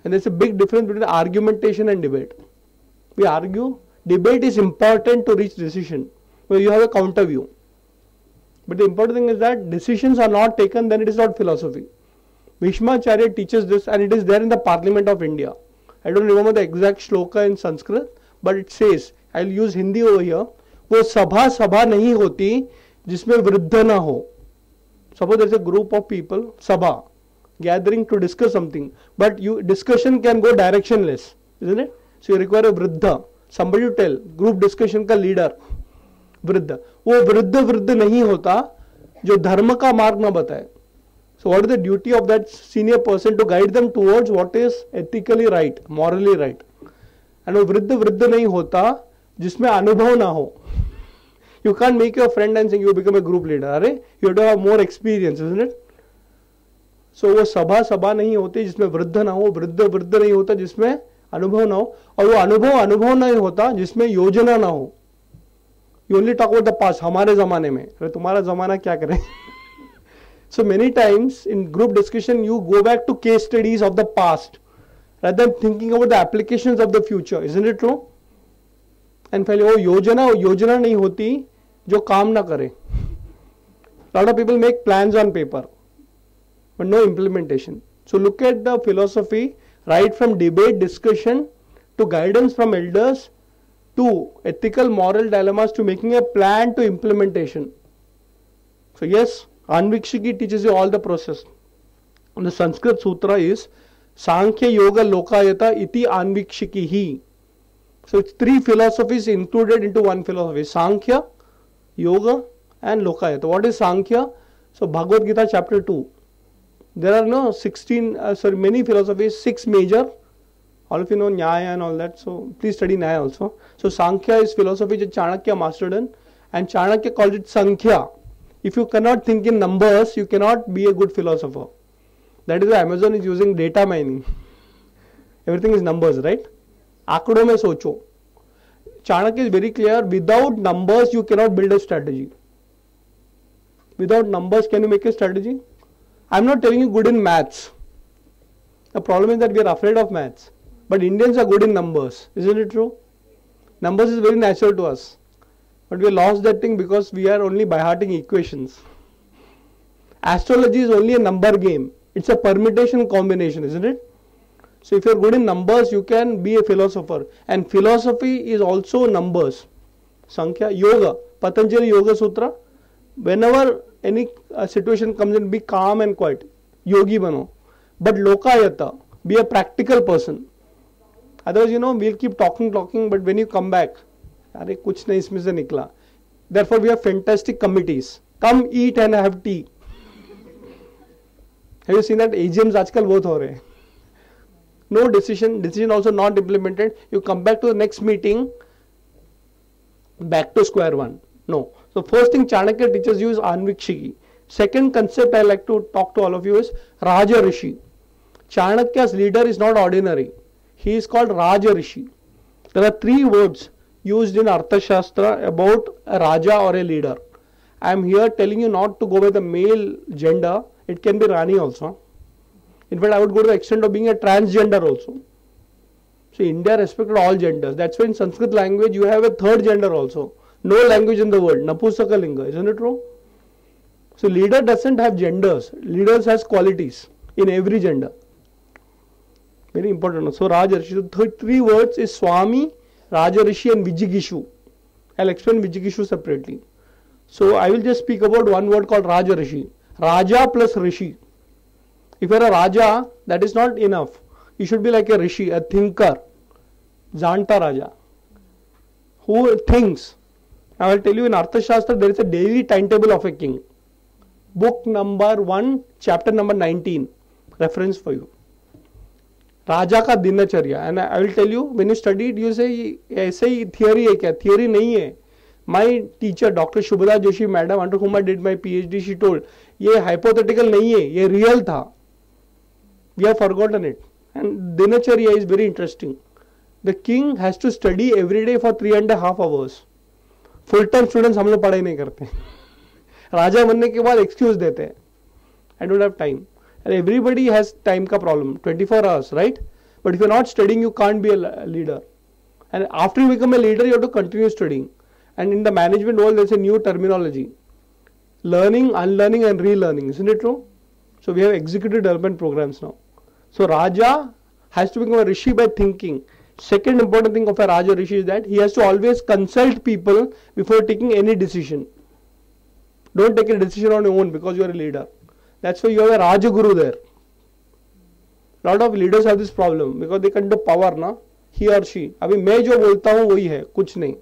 And there's a big difference between argumentation and debate. We argue, debate is important to reach decision, where you have a counter view. But the important thing is that decisions are not taken, then it is not philosophy. Bhishmacharya teaches this, and it is there in the Parliament of India. I don't remember the exact shloka in Sanskrit, but it says, I'll use Hindi over here, वो सभा सभा नहीं होती जिसमें वृद्ध ना हो. Suppose there's a group of people, sabha, gathering to discuss something, but discussion can go directionless, isn't it? So you require a vruddha, somebody to tell, group discussion का leader, वृद्ध. वो वृद्ध नहीं होता जो धर्म का मार्ग ना बताए. So what is the duty of that senior person to guide them towards what is ethically right, morally right? And वो वृद्ध नहीं होता जिसमें अनुभव ना हो. You can't make your friend and say you become a group leader. अरे, you have to have more experience, isn't it? So वो सभा नहीं होती जिसमें वृद्ध ना हो, वृद्ध नहीं होता जिसमें अनुभव ना हो, और वो अनुभव नहीं होता जिसमें योजना ना हो. You only talk about the past, हमारे जमाने में. अरे तुम्हारा जमाना क्या करे? So many times in group discussion you go back to case studies of the past rather than thinking about the applications of the future. Isn't it true? And पहले वो योजना नहीं होती जो काम ना करे. Lot of people make plans on paper but no implementation. So look at the philosophy right from debate, discussion to guidance from elders to ethical moral dilemmas to making a plan to implementation. So yes, Anvikshiki teaches you all the process. And the Sanskrit sutra is Sankhya Yoga Lokayata iti Anvikshiki hi. So it's three philosophies included into one philosophy: Sankhya, Yoga and Lokayata. What is Sankhya? So Bhagavad Gita chapter 2. There are many philosophies, 6 major. All of you know Nyaya and all that, so please study Nyaya also. So Sankhya is philosophy that Chanakya mastered in, and Chanakya called it Sankhya. If you cannot think in numbers, you cannot be a good philosopher. That is why Amazon is using data mining. Everything is numbers, right? आंकड़ों में सोचो. Chanakya is very clear, without numbers you cannot build a strategy. Without numbers can you make a strategy? I am not telling you good in maths. The problem is that we are afraid of maths. But Indians are good in numbers. Isn't it true? Numbers is very natural to us. But we lost that thing because we are only by hearting equations. Astrology is only a number game. It's a permutation combination, isn't it? So if you are good in numbers, you can be a philosopher. And philosophy is also numbers. Sankhya, Yoga, Patanjali Yoga Sutra. Whenever any situation comes in, be calm and quiet. Yogi bano. But Lokayata, be a practical person. Otherwise, we'll keep talking, but when you come back, अरे कुछ नहीं इसमें से निकला. Therefore, we have fantastic committees. Come eat and have tea. Have you seen that? AGMs आजकल बहुत हो रहे हैं. No decision also not implemented. You come back to the next meeting, back to square one. No. So first thing Chanakya teaches you is Anvikshiki. Second concept I like to talk to all of you is Raja Rishi. Chanakya's leader is not ordinary. He is called Raja Rishi. There are 3 words used in Arthshastra about a Raja or a leader. I am here telling you not to go by the male gender. It can be Rani also. In fact, I would go to the extent of being a transgender also. So India respected all genders. That's why in Sanskrit language you have a third gender also. No language in the world, Napusaka Linga, isn't it true? So leader doesn't have genders. Leaders has qualities in every gender. Very important. So Rajarishi, the three words is Swami, Rajarishi and Vijigishu. I'll explain Vijigishu separately. So I will just speak about one word called Rajarishi. Raja plus Rishi. If you are a Raja, that is not enough. You should be like a Rishi, a thinker. Janta Raja. Who thinks. I will tell you in Arthshastra there is a daily timetable of a king. Book number 1, chapter number 19. Reference for you. Raja ka dinacharya. And I will tell you, when you study it, you say, ऐसे theory है क्या? Theory नहीं है. My teacher, Dr. Shubhada Joshi madam, under whom I did my PhD, she told, ये hypothetical नहीं है, ये real था. We have forgotten it. And dinacharya is very interesting. The king has to study every day for 3.5 hours. Full-time students हम लोग पढ़ाई नहीं करते. राजा बनने के बाद excuse देते हैं. I don't have time. And everybody has time ka problem. 24 hours, right? But if you're not studying, you can't be a leader. And after you become a leader, you have to continue studying. And in the management world, there's a new terminology. Learning, unlearning and relearning. Isn't it true? So we have executive development programs now. So Raja has to become a Rishi by thinking. Second important thing of a Raja Rishi is that he has to always consult people before taking any decision. Don't take a decision on your own because you are a leader. That's why you have a Raja Guru there. A lot of leaders have this problem because they come to power, na? He or she. अभी मैं जो बोलता हूँ वही है, कुछ नहीं.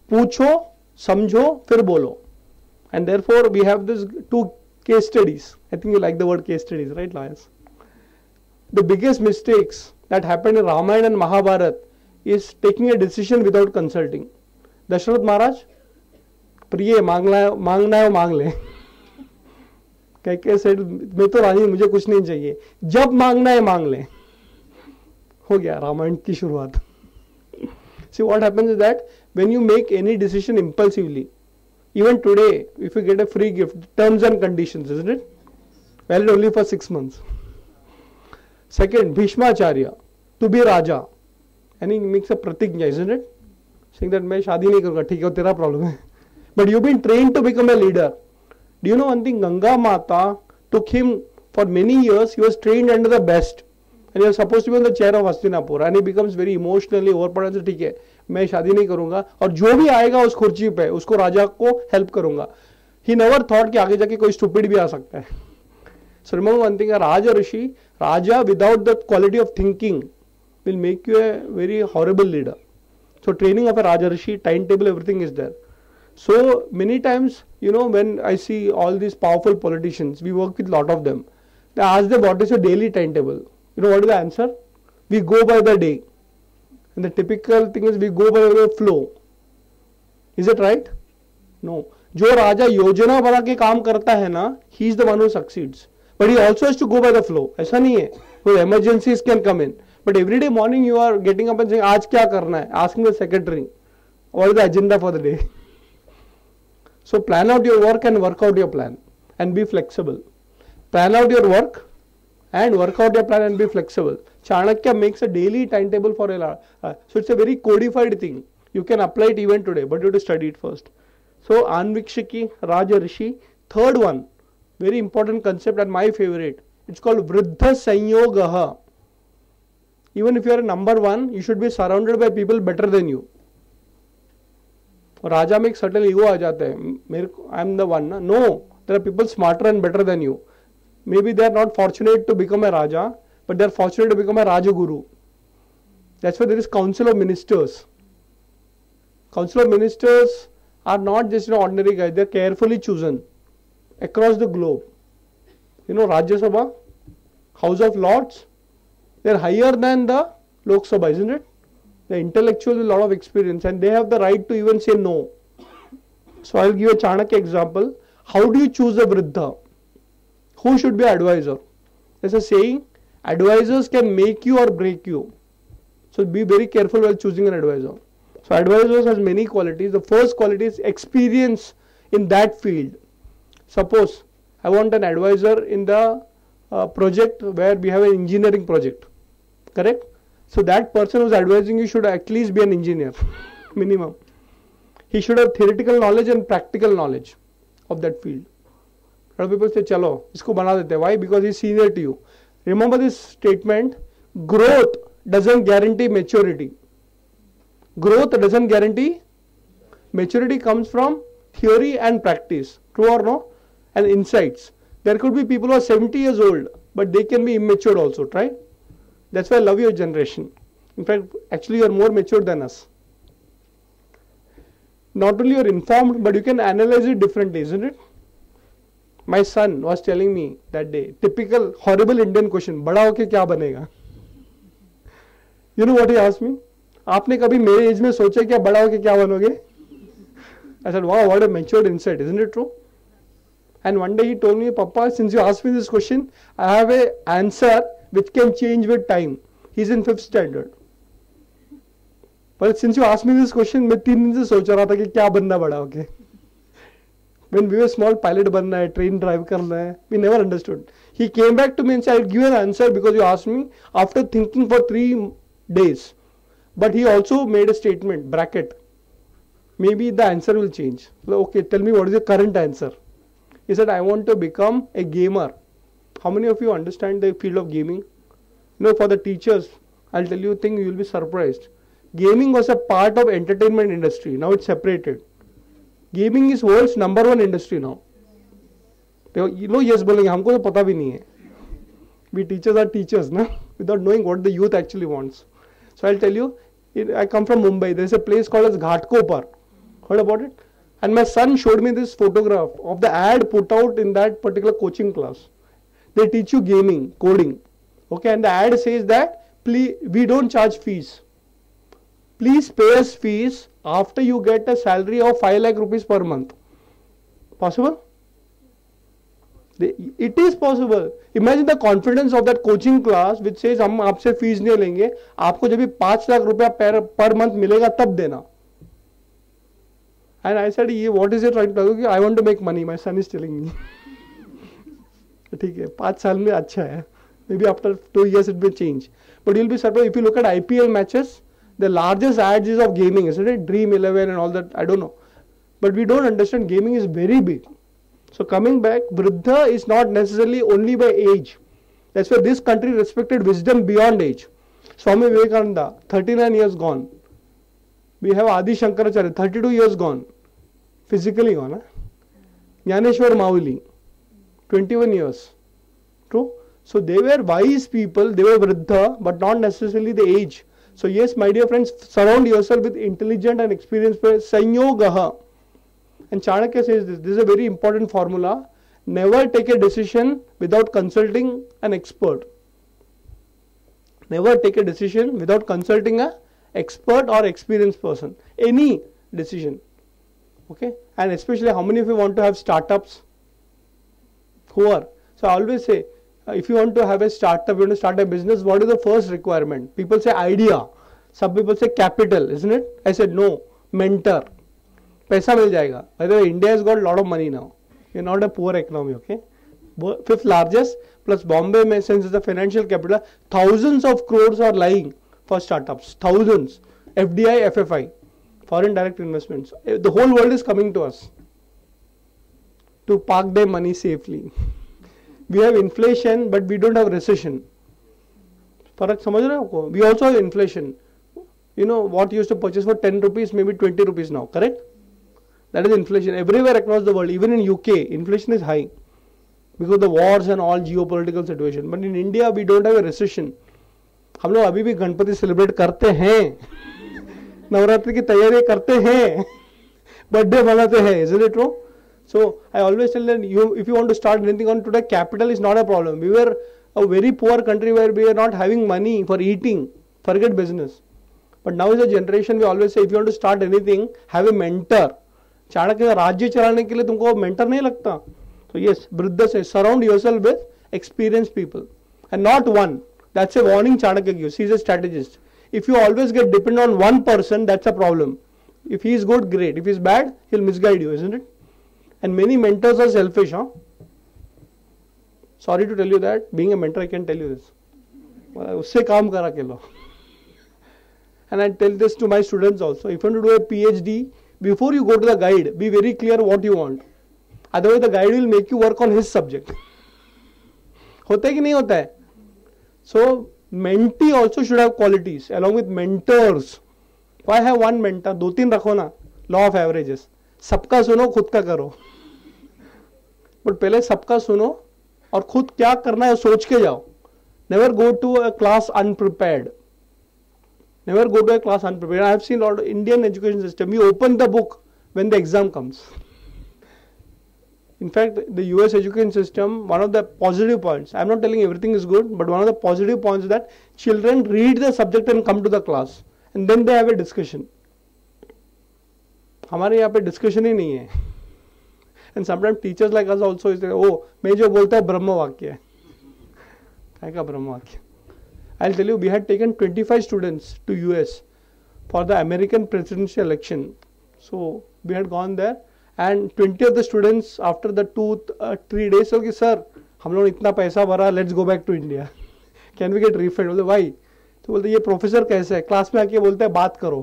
पूछो, समझो, फिर बोलो. And therefore we have these 2 case studies. I think you like the word case studies, right, Lions? The biggest mistakes that happened in Ramayana and Mahabharata is taking a decision without consulting. Dashrath Maharaj, प्रिय मांगना है मांग ले. कैसे मैं तो रानी, मुझे कुछ नहीं चाहिए, जब मांगना है मांग ले. हो गया रामायण की शुरुआत. See what happens is that when you make any decision impulsively, even today, if you get a free gift, terms and conditions, isn't it? Valid only for 6 months. Second, Bhishmacharya, to be Raja, and he makes a pratignya, isn't it? Saying that मैं शादी नहीं करूँगा, ठीक है, तेरा problem है. But you've been trained to become a leader. Do you know one thing? Ganga Mata took him for many years. He was trained under the best. And he was supposed to be on the chair of Hastinapur. And he becomes very emotionally overpowered. So, ठीक है, मैं शादी नहीं करूँगा और जो भी आएगा उस खुर्ची पे उसको राजा को हेल्प करूँगा. He never thought कि आगे जाके कोई stupid भी आ सकता है. So remember one thing, a Raja Rishi, Raja without the quality of thinking will make you a very horrible leader. So training of a Raja Rishi, timetable, everything is there. So many times, you know, when I see all these powerful politicians, we work with a lot of them. They ask them what is your daily timetable. You know what is the answer? We go by the day. And the typical thing is we go by the flow. Is it right? No. जो राजा योजना बना के काम करता है ना, he is the one who succeeds. But he also has to go by the flow. ऐसा नहीं है. So emergencies can come in. But every day morning you are getting up and saying, आज क्या करना है? Asking the secretary, what is the agenda for the day? So plan out your work and work out your plan and be flexible. Plan out your work and work out your plan and be flexible. Chanakya makes a daily timetable for a so it's a very codified thing. You can apply it even today, but you have to study it first. So Anvikshiki, Raja Rishi. Third one, very important concept and my favorite. It's called Vriddha Sanyogaha. Even if you are a number 1, you should be surrounded by people better than you. राजा में एक certain ego आ जाता है, मेरे को I am the one ना. No, there are people smarter and better than you. Maybe they are not fortunate to become a raja, but they are fortunate to become a rajguru. That's why there is council of ministers. Council of ministers are not just ordinary guys, they are carefully chosen across the globe. You know, Rajya Sabha, House of Lords, they are higher than the Lok Sabha, isn't it? The intellectuals with a lot of experience and they have the right to even say no. So I will give a Chanakya example. How do you choose a Vriddha? Who should be an advisor? There's a saying, advisors can make you or break you. So be very careful while choosing an advisor. So advisors has many qualities. The first quality is experience in that field. Suppose I want an advisor in the project where we have an engineering project, correct? So that person who's advising you should at least be an engineer, minimum. He should have theoretical knowledge and practical knowledge of that field. A lot of people say, chalo, isko bana dete. Why? Because he's senior to you. Remember this statement, growth doesn't guarantee maturity. Growth doesn't guarantee maturity, comes from theory and practice. True or no? And insights. There could be people who are 70 years old, but they can be immature also, right? That's why I love your generation. In fact, actually you are more mature than us. Not only you are informed, but you can analyze it differently, isn't it? My son was telling me that day, typical horrible Indian question, बड़ा होके क्या बनेगा? You know what he asked me? आपने कभी मेरे as में सोचा क्या बड़ा होके क्या बनोगे? I said, wow, what a matured insight, isn't it true? And one day he told me, Papa, since you asked me this question, I have an answer which can change with time. He's in 5th standard. But since you asked me this question, मैं 3 दिन से सोच रहा था कि क्या बनना बड़ा होके. When we were small, pilot बनना है, train drive करना है, we never understood. He came back to me and said, I'll give you an answer because you asked me after thinking for 3 days. But he also made a statement, bracket. Maybe the answer will change. So, okay, tell me what is your current answer? He said, I want to become a gamer. How many of you understand the field of gaming? You know, for the teachers, I'll tell you a thing, you will be surprised. Gaming was a part of entertainment industry. Now it's separated. Gaming is world's #1 industry now. You know, yes, बोलेंगे हमको तो पता भी नहीं है. We teachers are teachers, na? Without knowing what the youth actually wants. So I'll tell you, I come from Mumbai. There's a place called as Ghatkopar. Heard about it? And my son showed me this photograph of the ad put out in that particular coaching class. They teach you gaming, coding. Okay, and the ad says that we don't charge fees. Please pay us fees after you get a salary of 5 lakh rupees per month. Possible? It is possible. Imagine the confidence of that coaching class which says हम आपसे fees नहीं लेंगे, आपको जब भी 5 लाख रुपया per month मिलेगा तब देना. And I said, what is it right now? I want to make money. My son is telling me. ठीक है, 5 साल में अच्छा है. Maybe after 2 years it will change. But you'll be surprised if you look at IPL matches. The largest ads is of gaming, isn't it? Dream 11 and all that, I don't know. But we don't understand gaming is very big. So coming back, Vriddha is not necessarily only by age. That's why this country respected wisdom beyond age. Swami Vivekananda, 39 years gone. We have Adi Shankaracharya, 32 years gone. Physically gone. Huh? Jnaneshwar Mauli, 21 years. True? So they were wise people, they were Vriddha, but not necessarily the age. So yes, my dear friends, surround yourself with intelligent and experienced people. Sanyogaha. And Chanakya says this is a very important formula. Never take a decision without consulting an expert. Never take a decision without consulting an expert or experienced person. Any decision. Okay? And especially how many of you want to have startups? Who are? So I always say, if you want to have a startup, you want to start a business, what is the first requirement? People say idea. Some people say capital, isn't it? I said no, mentor. Paisa mil jayega. By the way, India has got a lot of money now. You're not a poor economy, okay? 5th largest, plus Bombay, since it's the financial capital, thousands of crores are lying for startups. Thousands. FDI, FFI, foreign direct investments. The whole world is coming to us to park their money safely. We have inflation, but we don't have recession. फर्क समझ रहे हो आपको? We also have inflation. You know what you used to purchase for 10 rupees, maybe 20 rupees now, correct? That is inflation. Everywhere across the world, even in UK, inflation is high because of the wars and all geopolitical situation. But in India, we don't have a recession. हम लोग अभी भी Ganpati celebrate करते हैं, नवरात्रि की तैयारी करते हैं, बर्थडे मनाते हैं, isn't it true? So I always tell them, if you want to start anything on today, capital is not a problem. We were a very poor country where we are not having money for eating. Forget business. But now is a generation, we always say, if you want to start anything, have a mentor. Chanakya राज्य चलाने के लिए तुमको mentor नहीं लगता. So yes, Vriddha says, surround yourself with experienced people and not one. That's a warning Chanakya gives. He's a strategist. If you always get dependent on one person, that's a problem. If he is good, great. If he is bad, he'll misguide you, isn't it? And many mentors are selfish. Sorry to tell you that, being a mentor I can tell you this. उससे काम करा के लो. And I tell this to my students also. If you want to do a PhD, before you go to the guide, be very clear what you want. Otherwise the guide will make you work on his subject. होता है कि नहीं होता है? So mentee also should have qualities along with mentors. Why have one mentor? 2-3 रखो ना. Law of averages. सबका सुनो, खुद का करो. But पहले सबका सुनो और खुद क्या करना है सोच के जाओ. Never go to a class unprepared. Never go to a class unprepared. I have seen a lot of Indian education system. You open the book when the exam comes. In fact, the US education system, one of the positive points, I am not telling everything is good, but one of the positive points is that children read the subject and come to the class. And then they have a discussion. हमारे यहाँ पे discussion ही नहीं है. And sometimes teachers like us also say, oh, मैं जो बोलता है ब्रह्म वाक्य है. क्या का ब्रह्म वाक्य? I'll tell you, we had taken 25 students to US for the American presidential election. So we had gone there. And 20 of the students after the 2-3 days okay sir हम लोग इतना पैसा भरा let's go back to India. Can we get refund? बोलते why? तो बोलते ये professor कैसे है क्लास में आके बोलते हैं बात करो.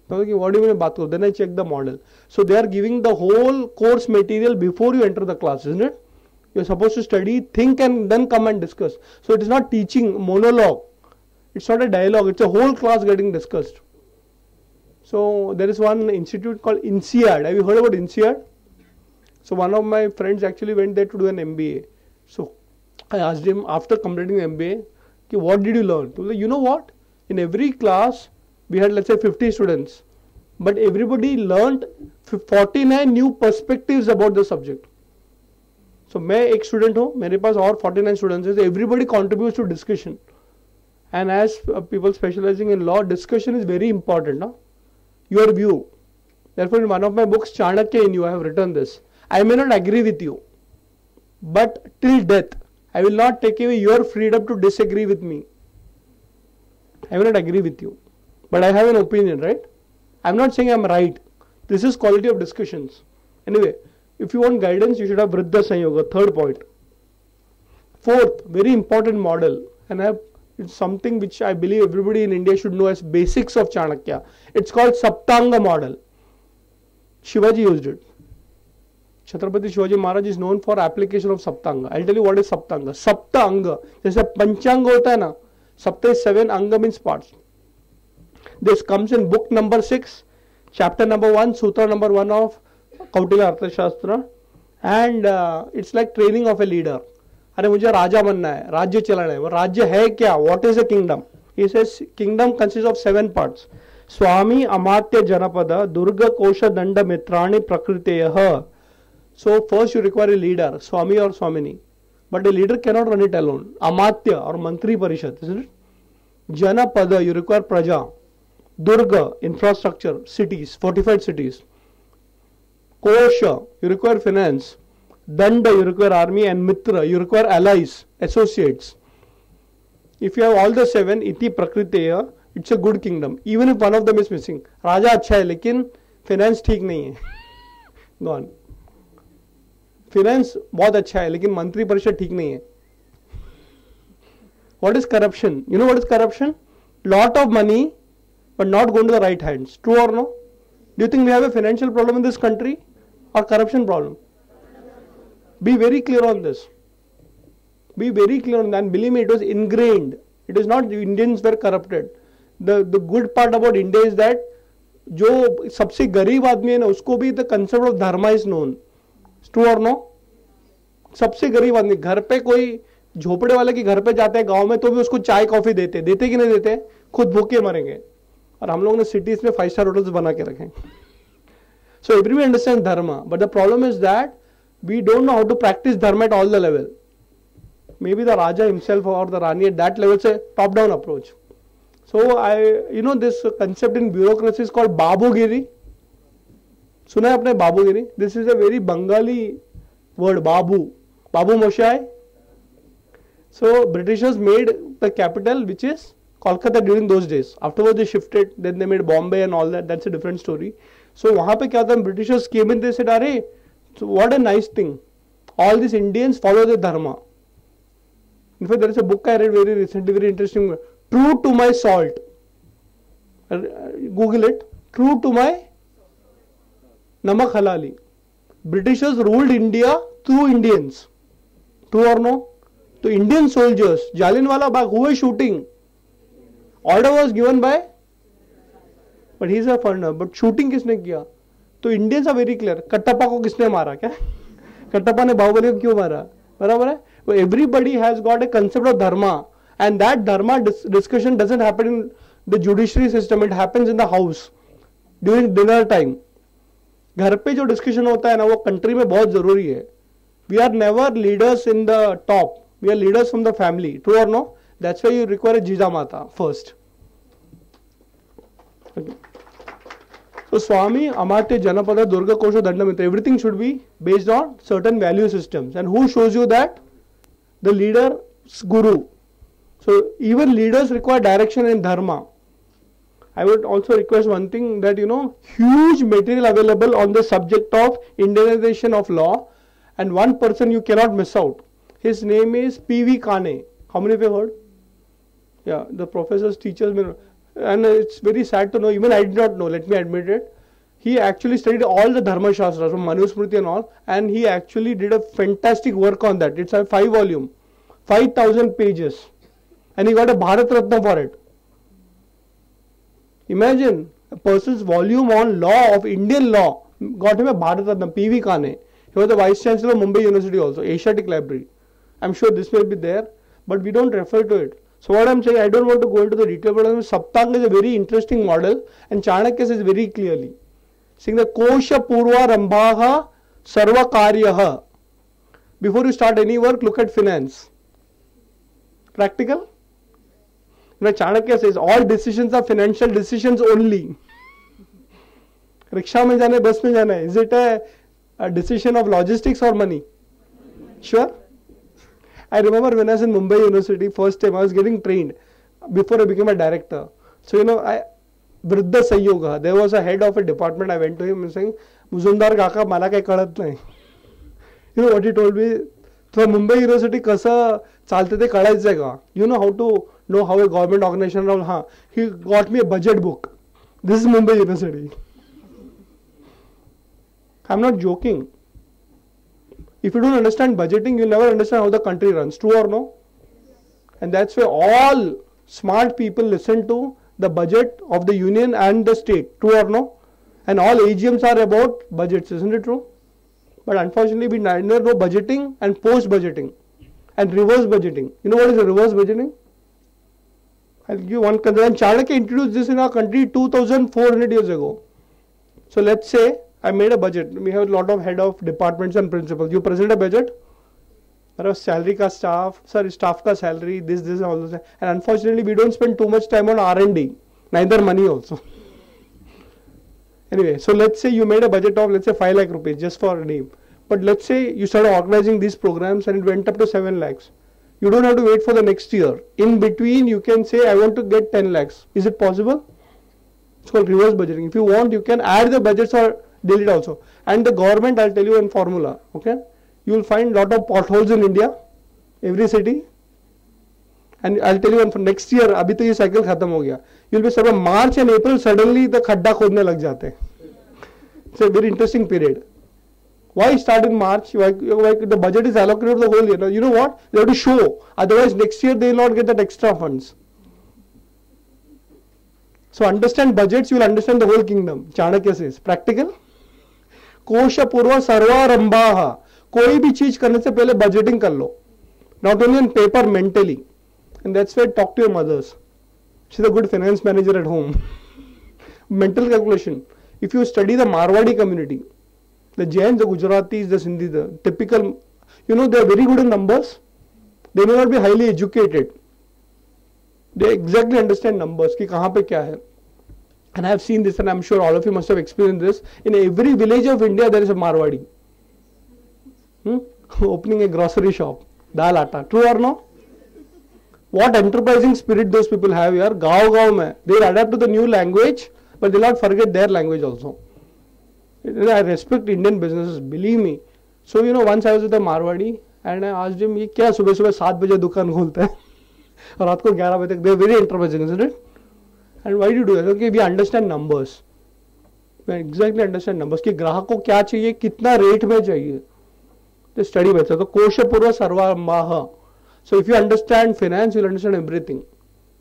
तो कि what do you mean बात करो? Then I check the model. So they are giving the whole course material before you enter the class, isn't it? You are supposed to study, think and then come and discuss. So it is not teaching monologue. It's not a dialogue. It's a whole class getting discussed. So there is one institute called INSEAD. Have you heard about INSEAD? So one of my friends actually went there to do an MBA. So I asked him after completing the MBA, okay, what did you learn? So you know what? In every class we had let's say 50 students, but everybody learned 49 new perspectives about the subject. So मैं एक student हूँ, मेरे पास और 49 students हैं. So everybody contributes to discussion. And as people specializing in law, discussion is very important. No? Your view. Therefore, in one of my books, Chanakya in You, I have written this. I may not agree with you, but till death, I will not take away your freedom to disagree with me. I will not agree with you, but I have an opinion, right? I am not saying I am right. This is quality of discussions. Anyway, if you want guidance, you should have Vriddha Sanyoga, third point. Fourth, very important model, and it's something which I believe everybody in India should know as basics of Chanakya. It's called Saptanga model. Shivaji used it. Chhatrapati Shivaji Maharaj is known for application of Saptanga. I'll tell you what is Saptanga. Sapta Anga. जैसे पंचांग होता है ना, Sapta is 7, Anga means parts. This comes in book number 6, chapter number 1, sutra number 1 of Kautilya Arthshastra, and it's like training of a leader. अरे मुझे राजा बनना है, राज्य चलाना है. वो राज्य है क्या? What is a kingdom? He says kingdom consists of 7 parts. Swami Amatya Janapada Durga Kosha Danda Mitrani Prakriteyaha. So first you require a leader, Swami or Swamini. But a leader cannot run it alone. Amatya or Mantri Parishad, isn't it? Janapada, you require Praja. Durga, infrastructure, cities, fortified cities. Kosha, you require finance. Danda, you require army, and Mitra, you require allies, associates. If you have all the 7, Iti Prakriteya, it's a good kingdom. Even if one of them is missing. Raja अच्छा है, लेकिन finance ठीक नहीं है. Gone. Finance बहुत अच्छा है, लेकिन मंत्री परिषद ठीक नहीं है. What is corruption? You know what is corruption? Lot of money, but not going to the right hands. True or no? Do you think we have a financial problem in this country or corruption problem? Be very clear on this. Be very clear on that. And believe me, it was ingrained. It is not the Indians were corrupted. The good part about India is that जो सबसे गरीब आदमी है ना उसको भी the concept of dharma is known. True or no? सबसे गरीब आदमी घर पे कोई झोपड़े वाले के घर पे जाते हैं गांव में तो भी उसको चाय कॉफी देते कि नहीं देते? खुद भूखे मरेंगे. और हम लोग ने सिटीज में 5-star होटल्स बना के रखे. So everybody understands dharma, but the problem is that we don't know how to practice dharma at all the level. Maybe the Raja himself or the Rani at that level, say top down approach. So this concept in bureaucracy is called Babugiri. सुना है आपने Babugiri? This is a very Bengali word, Babu. Babu Moshai. So Britishers made the capital, which is Kolkata during those days. Afterwards they shifted, then they made Bombay and all that. That's a different story. So वहाँ पे क्या था? Britishers came in, they said, अरे, so what a nice thing. All these Indians follow the dharma. In fact, there is a book I read very recently, very interesting. True to my salt. Google it. True to my namak halali. Britishers ruled India through Indians. True or no? To Indian soldiers. Jallianwala Bagh, who was shooting? Order was given by, but he is a foreigner. But shooting किसने किया? तो Indians are very clear. Kattappa को किसने मारा क्या? कटप्पा ने बाहुबली को क्यों मारा? बराबर है? So everybody has got a concept of dharma, and that dharma discussion doesn't happen in the judiciary system. It happens in the house during dinner time. घर पे जो discussion होता है ना, वो country में बहुत जरूरी है. We are never leaders in the top. We are leaders from the family. True or no? That's why you require a Jijamata first. Okay. So Swami, Amartya, Janapada, Durga, Kosha, Dandamitra, everything should be based on certain value systems. And who shows you that? The leader's guru. So even leaders require direction and dharma. I would also request one thing, that huge material available on the subject of Indianization of law, and one person you cannot miss out. His name is P.V. Kane. How many of you have heard? Yeah, the professors, teachers, and it's very sad to know, even I did not know, let me admit it. He actually studied all the Dharma Shastras from Smruti and all, and he actually did a fantastic work on that. It's a 5-volume, 5,000 pages, and he got a Bharat Ratna for it. Imagine a person's volume on law of Indian law got him a Bharat Ratna, P.V. Kane. He was the Vice Chancellor of Mumbai University also, Asiatic Library. I'm sure this may be there, but we don't refer to it. So what I'm saying, I don't want to go into the detail, but Saptanga is a very interesting model, and Chanakya says very clearly, saying the Kosha Purva Rambhaha Sarva Karyaha. Before you start any work, look at finance. Practical? Chanakya says all decisions are financial decisions only. Rickshaw mein jana hai, bus mein jana hai. Is it a decision of logistics or money? Sure? I remember when I was in Mumbai University, first time I was getting trained before I became a director. So Vriddha Sayoga, there was a head of a department. I went to him and saying, Muzumdar Kaka, mala kai kalat nahi. You know what he told me? So Mumbai University kasa chalte the kadaise ka. You know how to know how a government organization role? Haan. He got me a budget book. This is Mumbai University. I'm not joking. If you don't understand budgeting, you'll never understand how the country runs. True or no? And that's why all smart people listen to the budget of the union and the state. True or no? And all AGMs are about budgets. Isn't it true? But unfortunately, we neither know budgeting and post-budgeting and reverse budgeting. You know what is a reverse budgeting? I'll give you one concept. Chanakya introduced this in our country 2,400 years ago. So let's say I made a budget. We have a lot of head of departments and principals. You present a budget. There was salary ka staff, staff ka salary, this, all those. And unfortunately, we don't spend too much time on R&D. Neither money also. Anyway, so let's say you made a budget of, let's say 5 lakh rupees just for a name. But let's say you started organizing these programs and it went up to 7 lakhs. You don't have to wait for the next year. In between, you can say, I want to get 10 lakhs. Is it possible? It's called reverse budgeting. If you want, you can add the budgets or delete also. And the government, I'll tell you one formula. Okay, you will find lot of potholes in India, every city. And I'll tell you one for next year. अभी तो ये cycle खत्म हो गया. You'll be sort March and April suddenly the खड्डा खोदने लग जाते हैं. It's a very interesting period. Why start in March? Why the budget is allocated for the whole year? Now, you know what? They have to show. Otherwise, next year they will not get that extra funds. So understand budgets, you will understand the whole kingdom. Chanakya says, practical. Kosha Purva Sarva Rambaha. कोई भी चीज करने से पहले budgeting कर लो. Not only on paper, mentally. And that's why talk to your mothers. She's a good finance manager at home. Mental calculation. If you study the Marwadi community, the Jains, the Gujaratis, the Sindhi, the typical, they are very good in numbers. They may not be highly educated. They exactly understand numbers, ki kahan pe kya hai. And I have seen this, and I'm sure all of you must have experienced this. In every village of India, there is a Marwadi. Opening a grocery shop. Dal atta. True or no? What enterprising spirit those people have here. Gaon mein. They'll adapt to the new language, but they'll not forget their language also. I respect Indian businesses, believe me. So once I was with a Marwadi and I asked him, ये क्या सुबह सुबह 7 बजे दुकान खोलता है और रात को 11 बजे तक? They are very enterprising, isn't it? And why do you do that? Okay, we understand numbers. We exactly understand numbers. कि ग्राहक को क्या चाहिए, कितना रेट में चाहिए. The study method. So कोशपूर्व सर्वमाह. So if you understand finance, you will understand everything.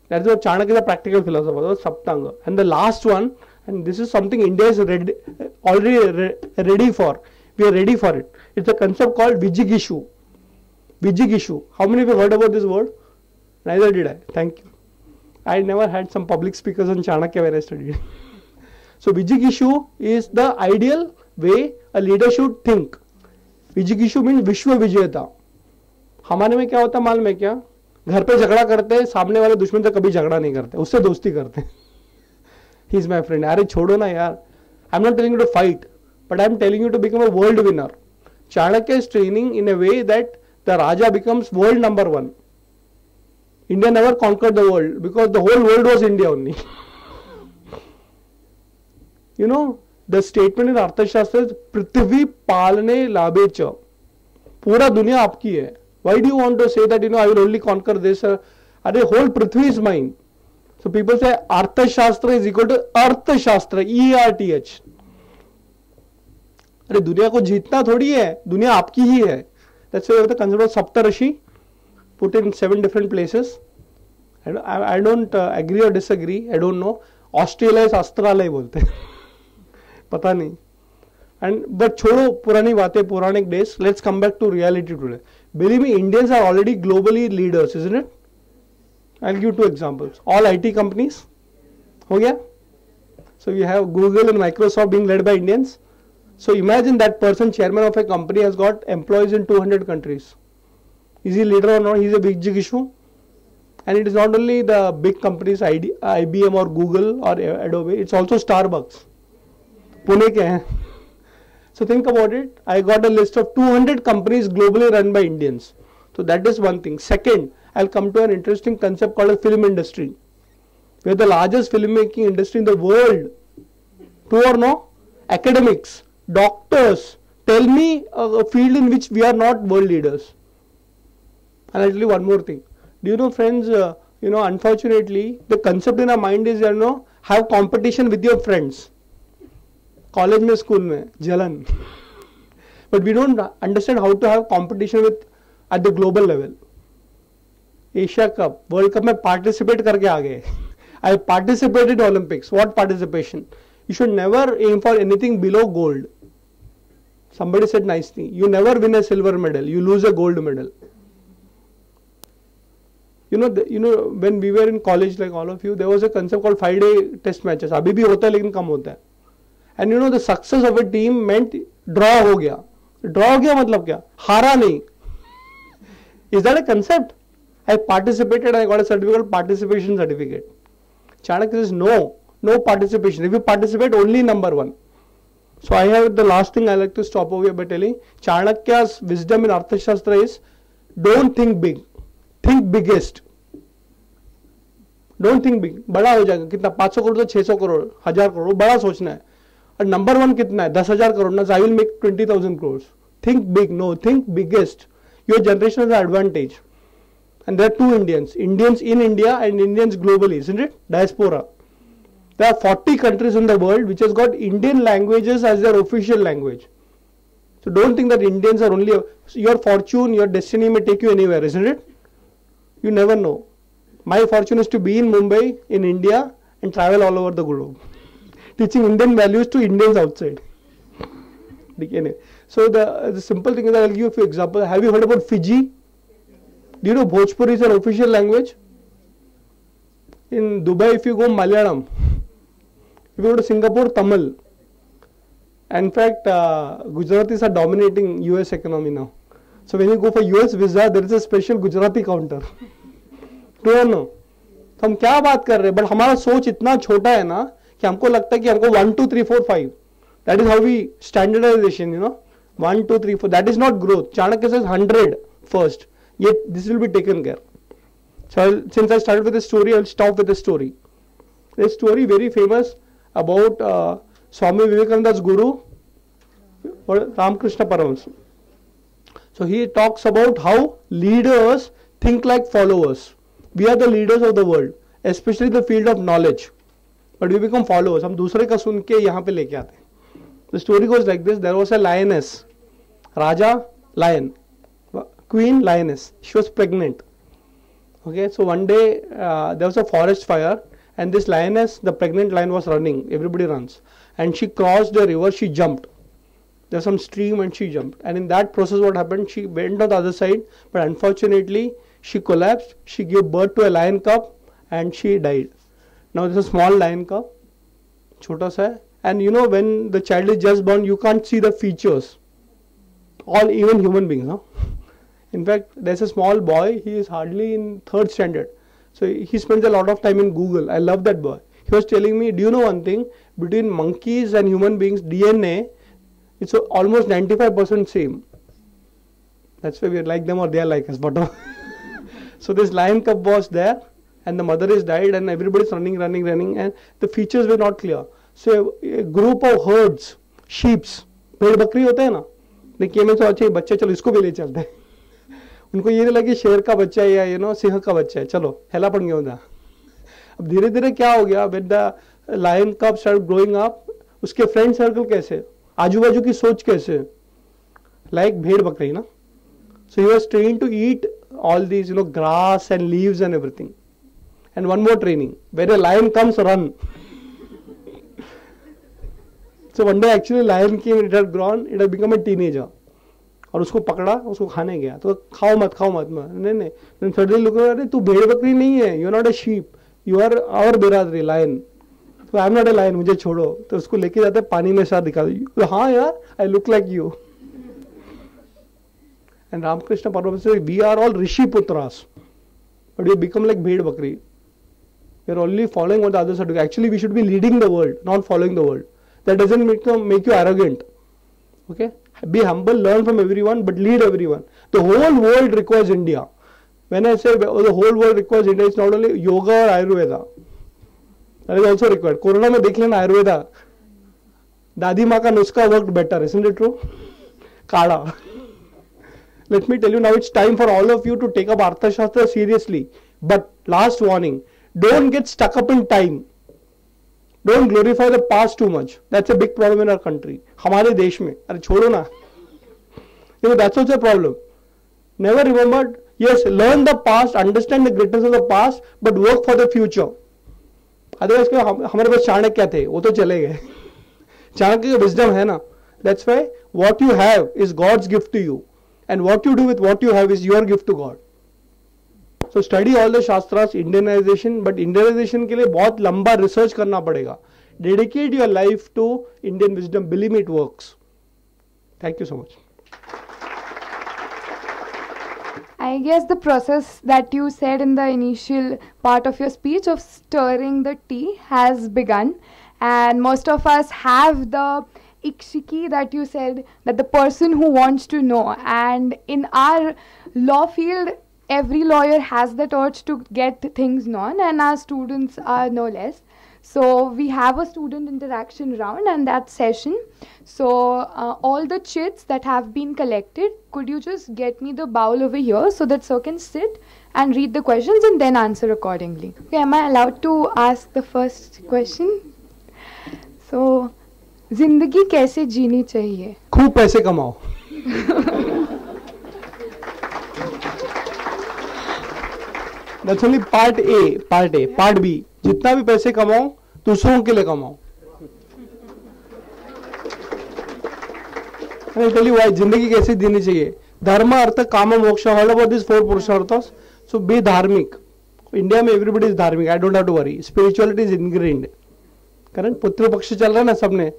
That's why Chanakya is a practical philosopher. Saptanga. And the last one, and this is something India is already ready for. We are ready for it. It's a concept called Vijigishu. Vijigishu. How many of you heard about this word? Neither did I. Thank you. I never had some public speakers on Chanakya when I studied. So Vijigishu is the ideal way a leader should think. Vijigishu means Vishwa Vijayata. हमारे में क्या होता है मालूम है क्या? घर पे झगड़ा करते हैं, सामने वाले दुश्मन से कभी झगड़ा नहीं करते, उससे दोस्ती करते हैं. He is my friend. अरे छोड़ो ना यार. I'm not telling you to fight, but I'm telling you to become a world winner. Chanakya is training in a way that the Raja becomes world number one. India never conquered the world because the whole world was India only. The statement in Arthshastra is Prithvi Palane Labhecha. पूरा दुनिया आपकी है. Why do you want to say that I will only conquer this? The whole Prithvi is mine. So people say Arthshastra is equal to Arthshastra, ERTH. अरे दुनिया को जीतना थोड़ी है, दुनिया आपकी ही है. That's why we have the concept of Saptarishi, put in 7 different places. I don't agree or disagree. I don't know. Australia is Astralaya बोलते हैं. पता नहीं. But छोड़ो पुरानी बातें, puranic days. Let's come back to reality today. Believe me, Indians are already globally leaders, isn't it? I'll give 2 examples. All IT companies. हो गया? So we have Google and Microsoft being led by Indians. So imagine that person, chairman of a company, has got employees in 200 countries. Is he leader or not? He is a big issue. And it is not only the big companies, IBM or Google or Adobe, it's also Starbucks. Pune ke hain. So think about it. I got a list of 200 companies globally run by Indians. So that is one thing. Second, I'll come to an interesting concept called a film industry. We are the largest filmmaking industry in the world. True or no? Academics, doctors. Tell me a field in which we are not world leaders. And I'll tell you one more thing. Do you know, friends, unfortunately, the concept in our mind is, have competition with your friends. College mein, school mein, jalan. But we don't understand how to have competition at the global level. Asia Cup, World Cup में participate करके आ गए. I participated in Olympics. What participation? You should never aim for anything below gold. Somebody said nicely, you never win a silver medal, you lose a gold medal. When we were in college, like all of you, there was a concept called 5-day test matches. अभी भी होता है लेकिन कम होता है. And the success of a team meant draw हो गया. Draw हो गया मतलब क्या? हारा नहीं. Is that a concept? I participated, I got a certificate, participation certificate. Chanakya says no participation. If you participate, only number 1. So I have the last thing I like to stop over here by telling. Chanakya's wisdom in Arthashastra is don't think big. Think biggest. Don't think big. बड़ा हो जाएगा. कितना 500 करोड़ तो 600 करोड़, 1000 करोड़, बड़ा सोचना है. और number 1 कितना है? 10,000 करोड़ ना. I will make 20,000 crores. Think big. No, think biggest. Your generation has an advantage. And there are 2 Indians. Indians in India and Indians globally, isn't it? Diaspora. There are 40 countries in the world which has got Indian languages as their official language. So don't think that Indians are only... Your fortune, your destiny may take you anywhere, isn't it? You never know. My fortune is to be in Mumbai, in India, and travel all over the globe. Teaching Indian values to Indians outside. So the simple thing is that I will give you a few examples. Have you heard about Fiji? Do you know Bhojpuri is an official language? In Dubai, if you go Malayalam. If you go to Singapore, Tamil. In fact, Gujaratis are dominating US economy now. So when you go for US visa, there is a special Gujarati counter. True or no? तो हम क्या बात कर रहे हैं? But हमारा सोच इतना छोटा है ना कि हमको लगता है कि हमको 1 2 3 4 5. That is how we standardization, 1 2 3 4. That is not growth. Chanakya says 100 first. Yet this will be taken care. So since I started with a story, I will stop with a story. A story very famous about Swami Vivekananda's guru, Ramakrishna Paramahamsa. So he talks about how leaders think like followers. We are the leaders of the world, especially the field of knowledge. But we become followers. हम दूसरे का सुन के यहाँ पे लेके आते हैं. The story goes like this. There was a lioness. Raja, lion. Queen, lioness. She was pregnant. Okay, so one day there was a forest fire, and this lioness, the pregnant lion, was running. Everybody runs. And she crossed the river, she jumped. There's some stream and she jumped. And in that process, what happened? She went on the other side, but unfortunately, she collapsed. She gave birth to a lion cub and she died. Now there's a small lion cub, chota sa hai. And you know, when the child is just born, you can't see the features. All, even human beings, huh? In fact, there's a small boy, he is hardly in 3rd standard. So he spends a lot of time in Google. I love that boy. He was telling me, do you know one thing? Between monkeys and human beings, DNA, it's almost 95% same. That's why we are like them or they are like us. But so this lion cub was there and the mother is died and everybody's running and the features were not clear. So a group of herds, sheeps, भेड़ बकरी होते हैं ना, देखिए मैं तो अच्छा बच्चा चलो इसको भी ले चलते हैं. उनको ये नहीं लगे शेर का बच्चा है या सिंह का बच्चा है, चलो हेला पड़ गया होता. अब धीरे धीरे क्या हो गया, when the lion cub started growing up, उसके फ्रेंड सर्कल कैसे, आजू बाजू की सोच कैसे, like भेड़ बकरी ना. So he was trained to eat all these grass and leaves and everything. And one more training, where a lion comes, run. So one day actually lion came, it had grown, it had become a teenager. और उसको पकड़ा, उसको खाने गया, तो खाओ मत नहीं. Then suddenly look, अरे तू भेड़ बकरी नहीं है, you are not a sheep, you are our बिरादरी lion. So I am not a lion, मुझे छोड़ो. तो उसको लेके जाते पानी में साथ दिखा दो, हाँ यार, I look like you. And Ramakrishna Paramahansa says, we are all rishi putras, but we become like bhed bakri. We are only following what the others are doing. Actually, we should be leading the world, not following the world. That doesn't make you arrogant. Okay? Be humble, learn from everyone, but lead everyone. The whole world requires India. When I say the whole world requires India, it's not only yoga or Ayurveda. That is also required. Corona में देख लेना Ayurveda. दादी माँ का नुस्खा worked better, isn't it true? काढ़ा. Let me tell you now, it's time for all of you to take up Arthshastra seriously. But last warning, don't get stuck up in time. Don't glorify the past too much. That's a big problem in our country. हमारे देश में, अरे छोड़ो ना. That's also a problem. Never remember, yes, learn the past, understand the greatness of the past, but work for the future. Otherwise, हमारे पास चाणक्य थे, वो तो चले गए. चाणक्य का wisdom है ना. That's why what you have is God's gift to you. And what you do with what you have is your gift to God. So study all the Shastras, Indianization, but Indianization के लिए बहुत लंबा research करना पड़ेगा. Dedicate your life to Indian wisdom. Believe me, it works. Thank you so much. I guess the process that you said in the initial part of your speech of stirring the tea has begun, and most of us have the ikshiki that you said, that the person who wants to know, and in our law field every lawyer has that urge to get things known, and our students are no less. So we have a student interaction round and that session. So all the chits that have been collected, could you just get me the bowl over here so that sir can sit and read the questions and then answer accordingly. Okay, am I allowed to ask the first question? So, जिंदगी कैसे जीनी चाहिए? खूब पैसे कमाओ. That's only part A. Part B. जितना भी पैसे कमाओ, दूसरों के लिए कमाओ. I tell you why. जिंदगी कैसे जीनी चाहिए? धर्म, अर्थ, काम, मोक्ष. All about these 4 पुरुषार्थs. So be धार्मिक. इंडिया में everybody is धार्मिक. I don't have to worry. Spirituality is ingrained. Correct? पुत्र पक्ष चल रहा है ना सबने.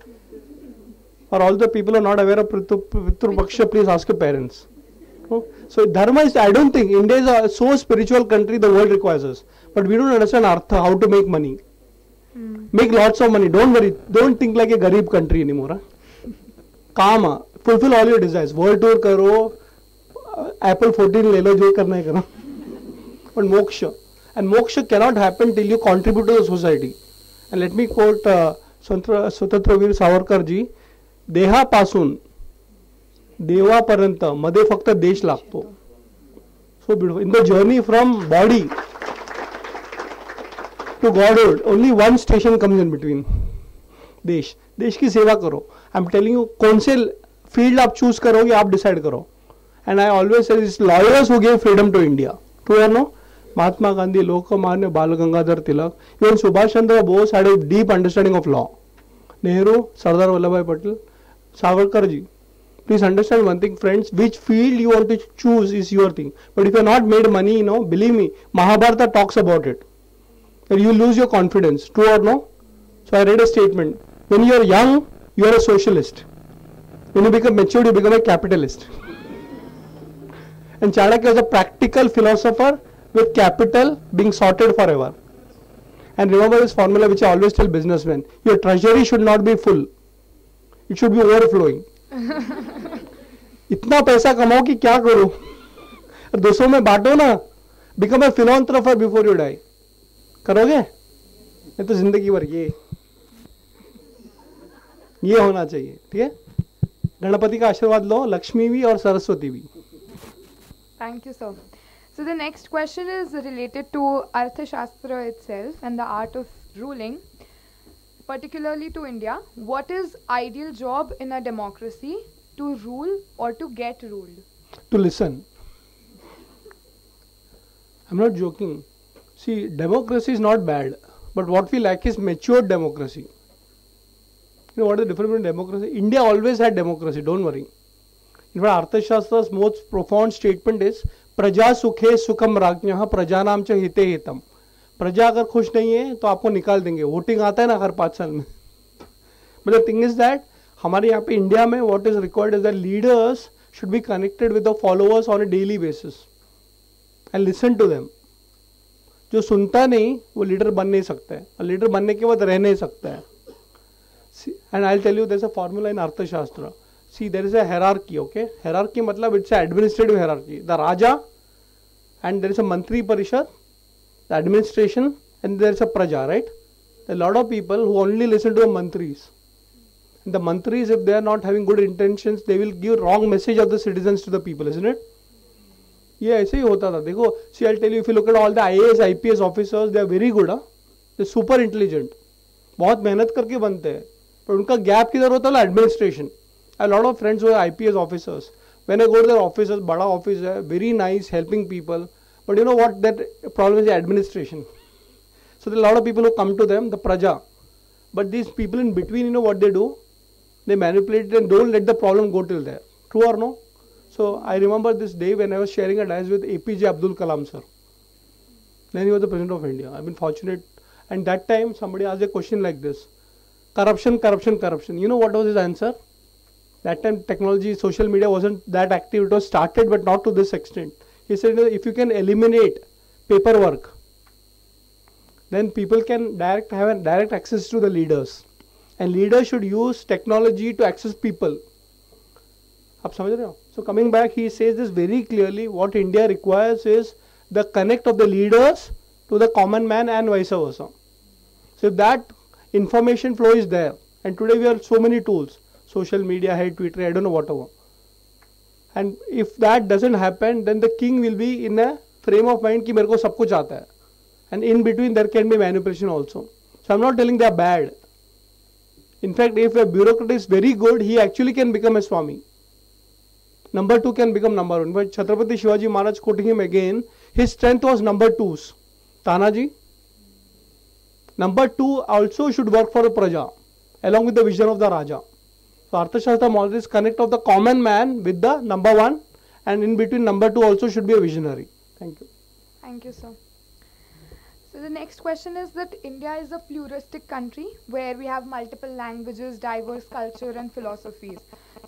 For all the people who are not aware of Pitru Paksha, please ask your parents. So dharma is, I don't think, India is a so spiritual country, the world requires us. But we don't understand artha, how to make money. Make lots of money, don't worry, don't think like a garib country anymore. Kama, fulfill all your desires. World tour karo, Apple 14 le lo, jo karna hai karo. But moksha. And moksha cannot happen till you contribute to the society. And let me quote Swatantryaveer Savarkar ji. देहापासून देवापर्यंत मध्ये फक्त देश लागतो. So beautiful. In the journey from body to godhood, only one station comes in between. देश. देश की सेवा करो. I'm telling you, कौन से फील्ड आप चूज करोगे आप डिसाइड करो. And I always say it's lawyers who gave freedom to India. True or no? Mahatma Gandhi, Lokmanya, Bal Gangadhar Tilak, even Subhash Chandra Bose had a deep understanding of law. Nehru, Sardar Vallabhbhai Patel, Savarkar ji. Please understand one thing, friends, which field you want to choose is your thing. But if you have not made money, believe me, Mahabharata talks about it. And you lose your confidence. True or no? So I read a statement. When you are young, you are a socialist. When you become mature, you become a capitalist. And Chanakya is a practical philosopher with capital being sorted forever. And remember this formula which I always tell businessmen. Your treasury should not be full. It should be overflowing. इतना पैसा कमाओ कि क्या करो और दूसरों में बांटो ना. Become a philanthropist before you die. करोगे? नहीं तो जिंदगी भर ये होना चाहिए. ठीक है. गणपति का आशीर्वाद लो, लक्ष्मी भी और सरस्वती भी. Thank you, sir. So the next question is related to Arthshastra itself and the art of ruling, particularly to India. What is ideal job in a democracy, to rule or to get ruled? To listen. I'm not joking. See, democracy is not bad, but what we lack is mature democracy. You know what is the difference between democracy? India always had democracy, don't worry. In fact, Arthshastra's most profound statement is प्रजा सुखे सुखम राज्ञः प्रजानाम च हिते हितम. प्रजा अगर खुश नहीं है तो आपको निकाल देंगे. वोटिंग आता है ना हर 5 साल में. But the thing is that हमारे यहाँ पे इंडिया में what is required is that leaders should be connected with the followers on a daily basis and listen to them. जो सुनता नहीं वो लीडर बन नहीं सकता है, और लीडर बनने के बाद रह नहीं सकता है. And I'll tell you there's a formula in Arthashastra. See, there is a hierarchy, okay? Hierarchy matlab it's an administrative hierarchy. The Raja, and there is a Mantri Parishad, the administration, and there is a Praja, right? There are a lot of people who only listen to the Mantris. And the Mantris, if they are not having good intentions, they will give wrong message of the citizens to the people, isn't it? Yeah, ऐसे ही होता था. देखो, see, I'll tell you, if you look at all the IAS, IPS officers, they are very good, huh? They're super intelligent. बहुत मेहनत करके बनते हैं. पर उनका गैप किधर होता है? Administration. A lot of friends who are IPS officers. When I go to their offices, bada office hai, very nice, helping people. But you know what? That problem is the administration. So there are a lot of people who come to them, the praja. But these people in between, you know what they do? They manipulate it and don't let the problem go till there. True or no? So I remember this day when I was sharing a dais with APJ Abdul Kalam sir. Then he was the president of India. I've been fortunate. And that time somebody asked a question like this. Corruption, corruption, corruption. You know what was his answer? That time technology, social media wasn't that active. It was started but not to this extent. He said if you can eliminate paperwork, then people can have direct access to the leaders. And leaders should use technology to access people. आप समझ रहे हो? So coming back, he says this very clearly. What India requires is the connect of the leaders to the common man and vice versa. So if that information flow is there, and today we have so many tools, social media, hey, Twitter, I don't know whatever. And if that doesn't happen, then the king will be in a frame of mind कि मेरे को सब कुछ आता है. And in between there can be manipulation also. So I'm not telling they are bad. In fact, if a bureaucrat is very good, he actually can become a Swami. Number 2 can become number 1. But Chhatrapati Shivaji Maharaj, quoting him again, his strength was number 2s. Tanaji, number 2 also should work for the Praja, along with the vision of the Raja. So Arthashastra model is connect of the common man with the number 1, and in between number 2 also should be a visionary. Thank you. Thank you, sir. So the next question is that India is a pluralistic country where we have multiple languages, diverse culture and philosophies.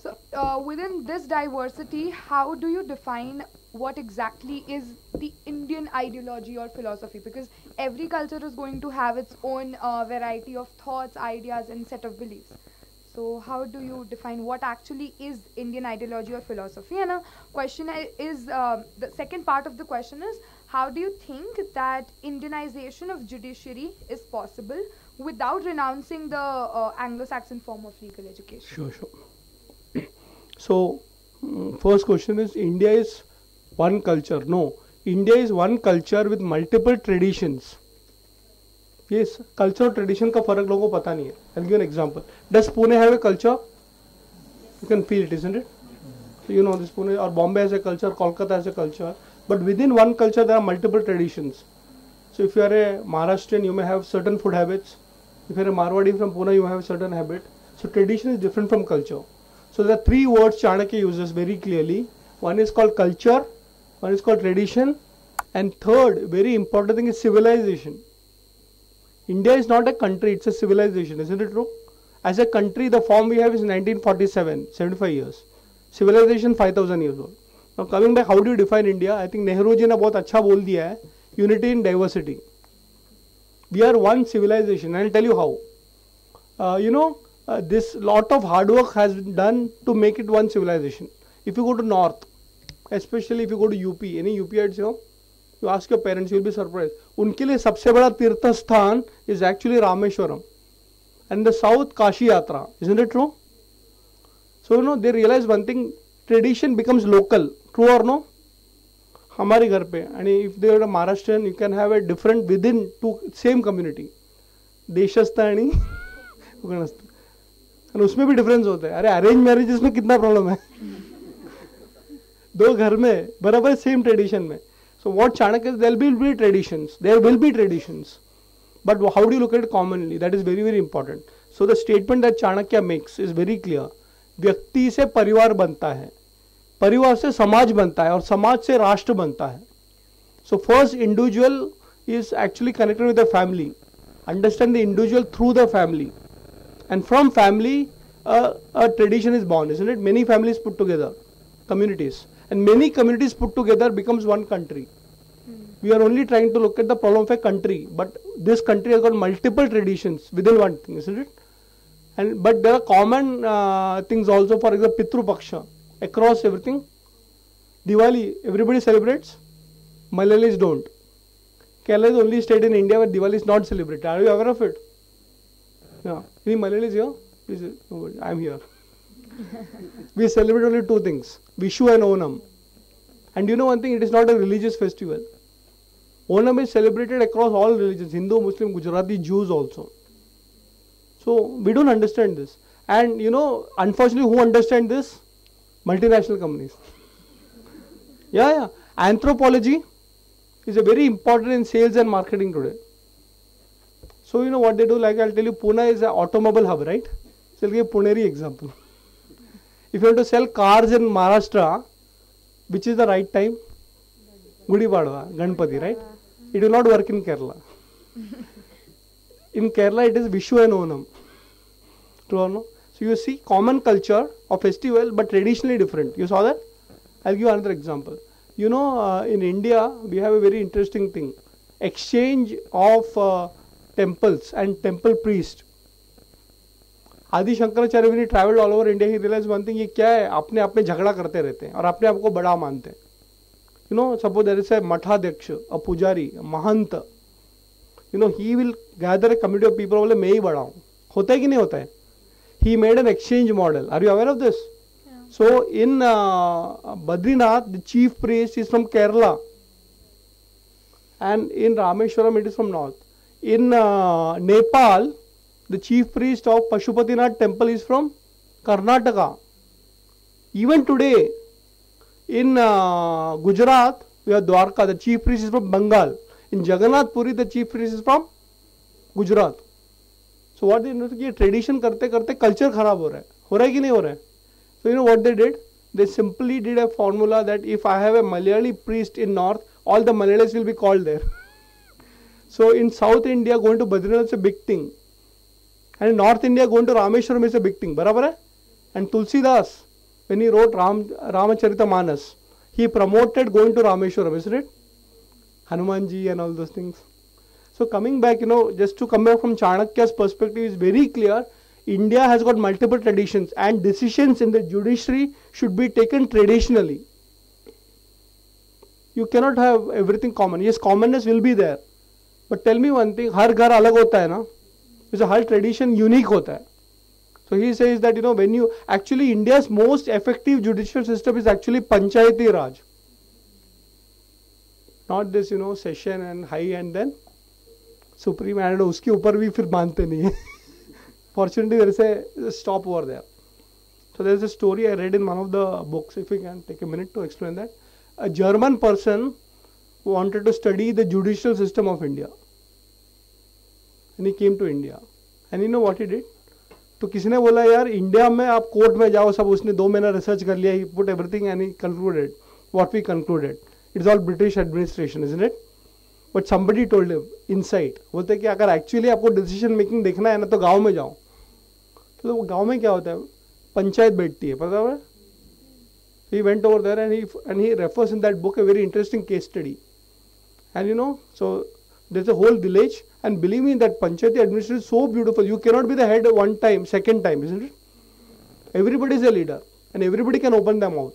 So within this diversity, how do you define what exactly is the Indian ideology or philosophy? Because every culture is going to have its own variety of thoughts, ideas and set of beliefs. So how do you define what actually is Indian ideology or philosophy? And a question is, the second part of the question is, how do you think that Indianization of judiciary is possible without renouncing the Anglo-Saxon form of legal education? Sure. So First question is, India is one culture. No, India is one culture with multiple traditions. Yes, culture और tradition का फर्क लोगों को पता नहीं है. I'll give you an example. Does Pune have a culture? You can feel it, isn't it? So you know this Pune or Bombay has a culture, Kolkata has a culture. But within one culture there are multiple traditions. So if you are a Maharashtrian, you may have certain food habits. If you are a Marwadi from Pune, you have a certain habit. So tradition is different from culture. So there are three words Chanakya uses very clearly. One is called culture, one is called tradition, and third, very important thing is civilization. India is not a country, it's a civilization, isn't it true? As a country, the form we have is 1947, 75 years. Civilization 5000 years old. Now coming back, how do you define India? I think Nehru ji ने बहुत अच्छा बोल दिया है. Unity in diversity. We are one civilization, and I'll tell you how. This lot of hard work has been done to make it one civilization. If you go to north, especially if you go to UP, any UPites, you ask your parents, you'll be surprised. उनके लिए सबसे बड़ा तीर्थ स्थान is actually Rameshwaram, and the south Kashi Yatra. Isn't it true? So they realize one thing: tradition becomes local. True or no? हमारे घर पे, and if they are a Maharashtrian, you can have a different within two same community. Deshastha आणि उगणस्थ, और उसमें भी difference होता है. अरे अरेंज मैरिजेस में कितना प्रॉब्लम है, दो घर में बराबर सेम ट्रेडिशन में. So what Chanakya, there will be traditions, but how do you look at it commonly? That is very, very important. So the statement that Chanakya makes is very clear. व्यक्ति से परिवार बनता है, परिवार से समाज बनता है, और समाज से राष्ट्र बनता है. So first individual is actually connected with the family. Understand the individual through the family, and from family a tradition is born, isn't it? Many families put together, communities, and many communities put together becomes one country. We are only trying to look at the problem of a country, but this country has got multiple traditions within one thing, isn't it? But there are common things also. For example, Pitru Paksha across everything. Diwali, everybody celebrates. Malayalis don't. Kerala is the only state in India where Diwali is not celebrated. Are you aware of it? Yeah. Any Malayalis here? Please, nobody. I am here. We celebrate only two things: Vishu and Onam. And you know one thing, it is not a religious festival. Onam is celebrated across all religions, Hindu, Muslim, Gujarati, Jews also. So we don't understand this. And unfortunately, who understand this? Multinational companies. Yeah. Anthropology is a very important in sales and marketing today. So you know what they do, like I'll tell you, Pune is an automobile hub, right? So I'll give a Puneri example. If you want to sell cars in Maharashtra, which is the right time? Gudi Padwa, Ganpati, right? It will not work in Kerala. In Kerala, it is Vishu and Onam. True or no? So you see common culture of festival, but traditionally different. You saw that? I'll give you another example. In India, we have a very interesting thing. Exchange of temples and temple priests. Adi Shankaracharya, when he traveled all over India, he realized one thing, ये क्या है, अपने आप में झगड़ा करते रहते हैं और अपने आप को बड़ा मानते हैं. Suppose there is a Mathadyaksha, a Pujari, a Mahanta. He will gather a community of people, बोले मैं ही बड़ा हूँ. होता है कि नहीं होता है? He made an exchange model. Are you aware of this? Yeah. So in Badrinath, the chief priest is from Kerala, and in Rameshwaram it is from north. In Nepal, the chief priest of Pashupatinath temple is from Karnataka. Even today, in Gujarat, we have Dwarka, the chief priest is from Bengal. In Jagannath Puri, the chief priest is from Gujarat. So what they do, tradition करते करते culture खराब हो रहा है कि नहीं हो रहा है? So you know what they did? They simply did a formula that if I have a Malayali priest in north, all the Malayalis will be called there. So in South India, going to Badrinath is a big thing. And in North India, going to Rameshwaram is a big thing. बराबर है? And Tulsidas, when he wrote Ramacharita he promoted going to Rameshwaram, isn't it? Hanumanji and all those things. So coming back, just to come back from Chanakya's perspective, is very clear. India has got multiple traditions, and decisions in the judiciary should be taken traditionally. You cannot have everything common. Yes, commonness will be there. But tell me one thing, हर घर अलग होता है ना, जैसे हर tradition unique होता है. So he says that, when you actually India's most effective judicial system is actually Panchayati Raj. Not this, session and high and then supreme, and uski upar bhi fir mante nahi hai. Fortunately, there is a stop over there. So there is a story I read in one of the books, if we can take a minute to explain that. A German person wanted to study the judicial system of India. And he came to India. And you know what he did? तो किसी ने बोला यार India में आप court में जाओ सब, उसने 2 महीना रिसर्च कर लिया, he put everything and he concluded what we concluded. It's all British administration, isn't it? But somebody told him inside, बोलते कि अगर एक्चुअली आपको डिसीजन मेकिंग देखना है ना तो गांव में जाओ. तो गांव में क्या होता है, पंचायत बैठती है, पता है. He went over there and he refers in that book a very interesting case study. And so there's a whole village, and believe me, that Panchayati administration is so beautiful. You cannot be the head one time, second time, isn't it? Everybody is a leader and everybody can open their mouth.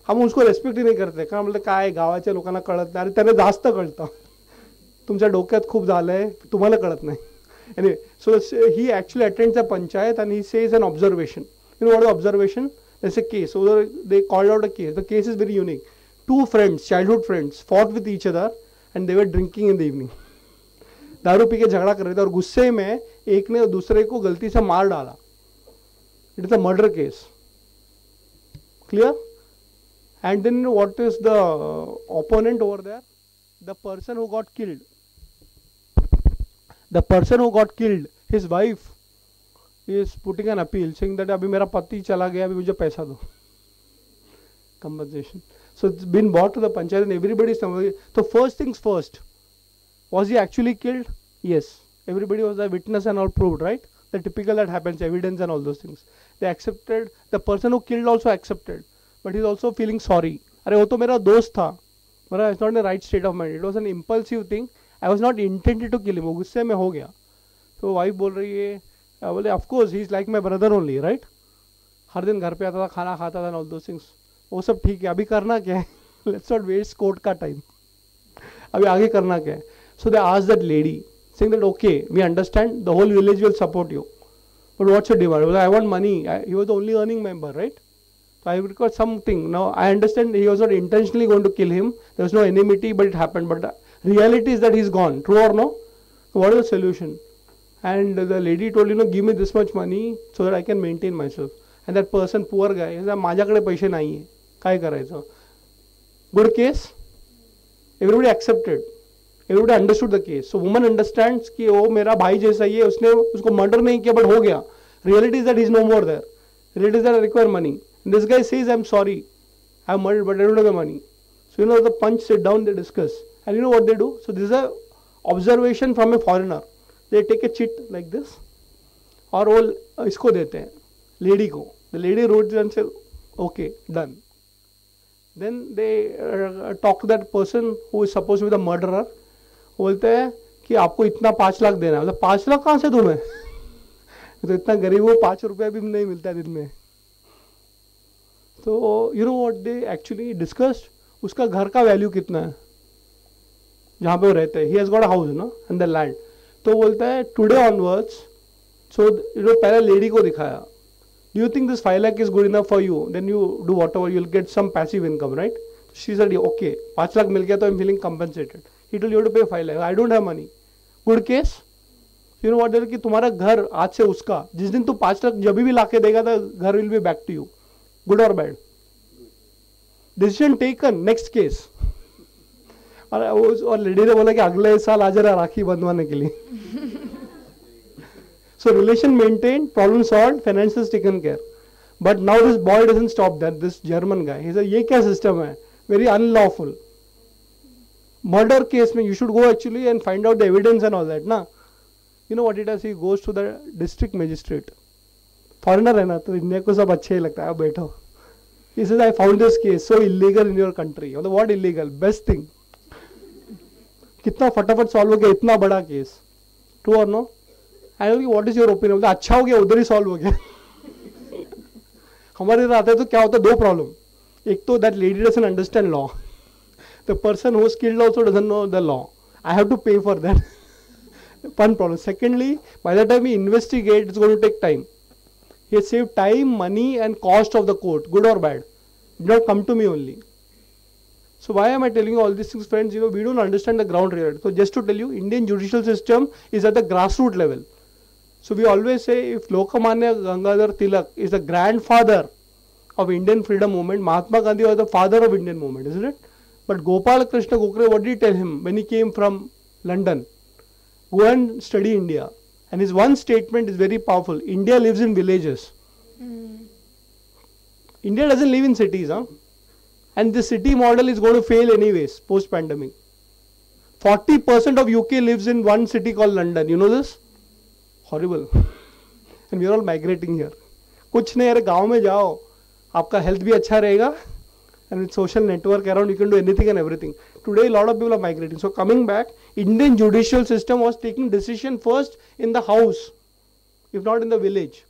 हम उसको respect ही नाही करते, कारण बोलते काय गावाच्या लोकांना कळत नाही, अरे त्यांना जास्त कळतं, तुमच्या डोक्यात खूप झालंय, तुम्हाला कळत नाही. Anyway, so he actually attends a panchayat and he says an observation. You know what is observation? There's a case. So they called out a case. The case is very unique. 2 friends, childhood friends, fought with each other and they were drinking in the evening. दारू P के झगड़ा कर रहे थे और गुस्से में एक ने दूसरे को गलती से मार डाला. It is a murder case. Clear? And then what is the opponent over there? The person who got killed. The person who got killed, his wife is putting an appeal saying that अभी मेरा पति चला गया, अभी मुझे पैसा दो. Compensation. So it's been brought to the panchayat and everybody is saying, so first things first, was he actually killed? Yes. Everybody was a witness and all proved, right? The typical that happens, evidence and all those things. They accepted, the person who killed also accepted, but he's also feeling sorry. अरे वो तो मेरा दोस्त था, but it's not in the right state of mind. It was an impulsive thing. I was not intended to kill him. वो गुस्से में हो गया. तो वाइफ बोल रही है, बोले of course he is like my brother only, right? हर दिन घर पे आता था, खाना खाता था and all those things. वो सब ठीक है, अभी करना क्या है? Let's not waste court का time. अभी आगे करना क्या है? So they asked that lady, saying that okay, we understand, the whole village will support you, but what's your demand? Well, I want money. He was the only earning member, right? So I required something. Now I understand he was not intentionally going to kill him. There was no enmity, but it happened. But the reality is that he's gone. True or no? So what is the solution? And the lady told, give me this much money so that I can maintain myself. And that person, poor guy, he said, माझ्याकडे पैसे नाही आहे, काय करायचं? Good case. Everybody accepted. Everybody understood the case. So woman understands कि वो मेरा भाई जैसा ही है, उसने उसको murder नहीं किया, but हो गया. Reality is that he's no more there. Reality is that I require money. And this guy says, I'm sorry, I have murdered, but I don't have the money. So the punch sit down, they discuss. And you know what they do? So this is a observation from a foreigner. They take a chit like this, और वो इसको देते हैं, lady को. The lady wrote and said, okay, done. Then they talk to that person who is supposed to be the murderer. बोलते हैं कि आपको इतना 5 लाख देना है. मतलब 5 लाख कहाँ से दूँ मैं? तो इतना गरीब हो, 5 रुपया भी नहीं मिलता दिन में. तो you know what they actually discussed? उसका घर का वैल्यू कितना है जहाँ पे वो रहते हैं. He has got a house, no, and the land. तो बोलता है today onwards, so पहले लेडी को दिखाया. Do you think this 5 lakh is good enough for you? Then you do whatever, you'll get some passive income, right? She said, okay, 5 lakh मिल गया तो I'm feeling compensated. He told you have to pay 5 lakh. I don't have money. Good case. You know what? कि तुम्हारा घर आज से उसका, जिस दिन तू 5 लाख जब भी लाके देगा तो घर will be back to you. Good or bad? Decision taken. Next case. और लेडी ने बोला कि अगले साल आ जरा राखी बंधवाने के लिए. So relation maintained, problem solved, finances taken care. But now this boy doesn't stop that. This German guy, he said, ये क्या system है? Very unlawful. Murder case में you should go actually and find out the evidence and all that, na? You know what it does? He goes to the district magistrate. Foreigner है ना, तो India को सब अच्छे ही लगता है. बैठो. He says, I found this case so illegal in your country. मतलब what illegal? Best thing. कितना फटाफट सॉल्व हो गया इतना बड़ा case. True or no? I don't know what is your opinion. मतलब अच्छा हो गया, उधर ही सॉल्व हो गया. हमारे इधर आता है तो क्या होता है? 2 प्रॉब्लम. एक तो that lady doesn't understand law. The person who is killed also doesn't know the law. I have to pay for that. One problem. Secondly, by the time we investigate, it's going to take time. He has saved time, money and cost of the court, good or bad. Did not come to me only. So why am I telling you all these things, friends? You know, we don't understand the ground reality. So just to tell you, Indian judicial system is at the grassroots level. So we always say, if Lokmanya Gangadhar Tilak is the grandfather of Indian freedom movement, Mahatma Gandhi was the father of Indian movement, isn't it? But Gopal Krishna Gokhale, what did he tell him when he came from London? Go and study India. And his one statement is very powerful. India lives in villages. India doesn't live in cities, huh? And the city model is going to fail anyways, post-pandemic. 40% of UK lives in one city called London. You know this? Horrible. And we are all migrating here. कुछ नहीं, अरे गाँव में जाओ, आपका health भी अच्छा रहेगा, and with social network around you can do anything and everything. Today a lot of people are migrating. So coming back, Indian judicial system was taking decision first in the house, if not in the village.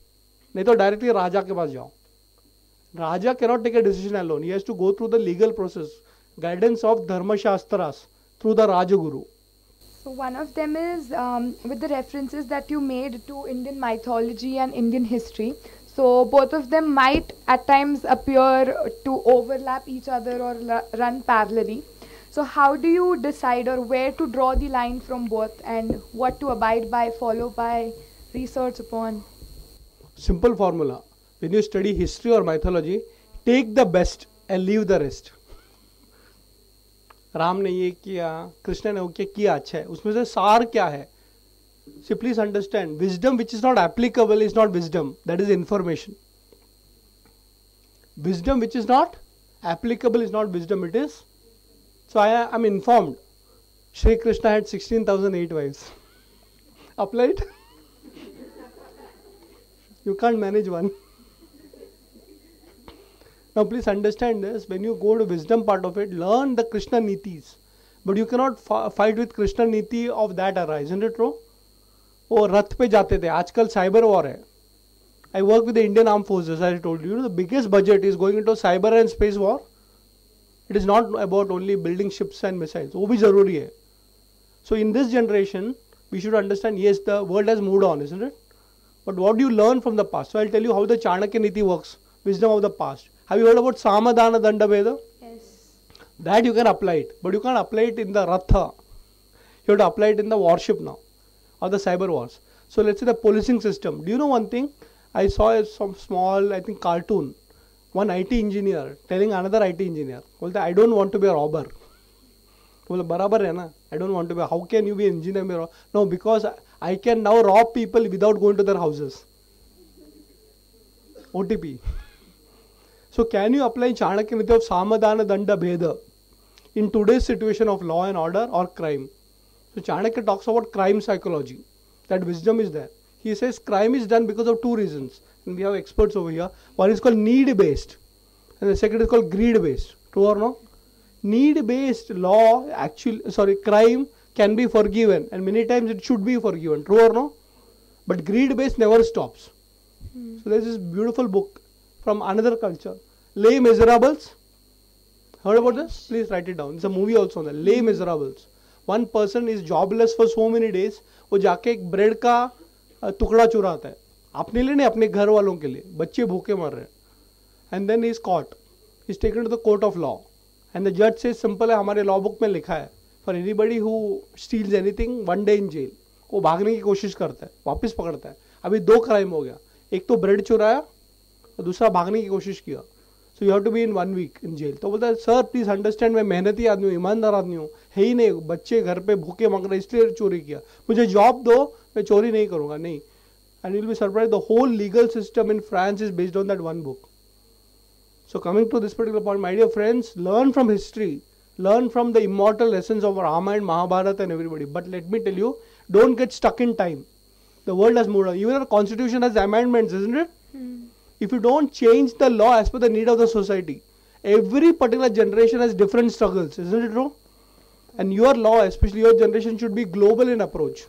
नहीं तो directly राजा के पास जाओ. Raja cannot take a decision alone. He has to go through the legal process, guidance of Dharma Shastras through the Rajaguru. So one of them is with the references that you made to Indian mythology and Indian history. So both of them might at times appear to overlap each other or run parallelly. So how do you decide or where to draw the line from both and what to abide by, follow by, research upon? Simple formula. When you study history or mythology, take the best and leave the rest. Ram ने ये किया, कृष्ण ने वो किया, अच्छा है, उसमें से सार क्या है? See, please understand, wisdom which is not applicable is not wisdom, that is information. Wisdom which is not applicable is not wisdom, it is. So I am informed. Shri Krishna had 16,008 wives. Apply it? You can't manage one. Now please understand this, when you go to wisdom part of it, learn the Krishna Nitis. But you cannot fight with Krishna Niti of that era, isn't it true? वो रथ पे जाते थे, आजकल cyber war है. I work with the Indian Armed Forces, as I told you. The biggest budget is going into cyber and space war. It is not about only building ships and missiles. वो भी जरूरी है. So in this generation, we should understand, yes, the world has moved on, isn't it? But what do you learn from the past? So I'll tell you how the Chanakya Niti works, wisdom of the past. Have you heard about Samadana Danda Veda? Yes. That you can apply it, but you can't apply it in the Ratha. You have to apply it in the warship now, or the cyber wars. So let's say the policing system. Do you know one thing? I saw some small, I think, cartoon. One IT engineer telling another IT engineer, I don't want to be a robber. बराबर है ना? I don't want to be. How can you be an engineer? No, because I can now rob people without going to their houses. OTP. So can you apply Chanakya Niti of Samadana Danda Bheda in today's situation of law and order or crime? So Chanakya talks about crime psychology. That wisdom is there. He says crime is done because of two reasons. And we have experts over here. One is called need based and the second is called greed based. True or no? Need based law, crime can be forgiven and many times it should be forgiven. True or no? But greed based never stops. So there's this beautiful book from another culture. Les Miserables. Heard about this? Please write it down. It's a movie also on that. Les Miserables. One person is jobless for so many days. वो जाके एक bread का टुकड़ा चुराता है. अपने लिए नहीं, अपने घर वालों के लिए. बच्चे भूखे मर रहे हैं. And then he is caught. He is taken to the court of law. And the judge says simple है, हमारे law book में लिखा है. For anybody who steals anything, 1 day in jail. वो भागने की कोशिश करता है, वापस पकड़ता है. अभी 2 क्राइम हो गया. एक तो ब्रेड चुराया और दूसरा भागने की कोशिश किया. So you have to be in 1 week in jail. तो बोलता है सर प्लीज अंडरस्टैंड, मैं मेहनती आदमी हूँ, ईमानदार आदमी हूँ, है ही नहीं, बच्चे घर पे भूखे मांग रहे इसलिए चोरी किया, मुझे जॉब दो, मैं चोरी नहीं करूंगा. नहीं. And you will be surprised, the whole legal system in France is based on that one book. So coming to this particular point, my dear friends, learn from history, learn from the immortal lessons of Ramayana, Mahabharata and everybody. But let me tell you, don't get stuck in time. The world has moved on. Even our constitution has amendments, isn't it? If you don't change the law as per the need of the society, every particular generation has different struggles, isn't it true? And your law, especially your generation, should be global in approach.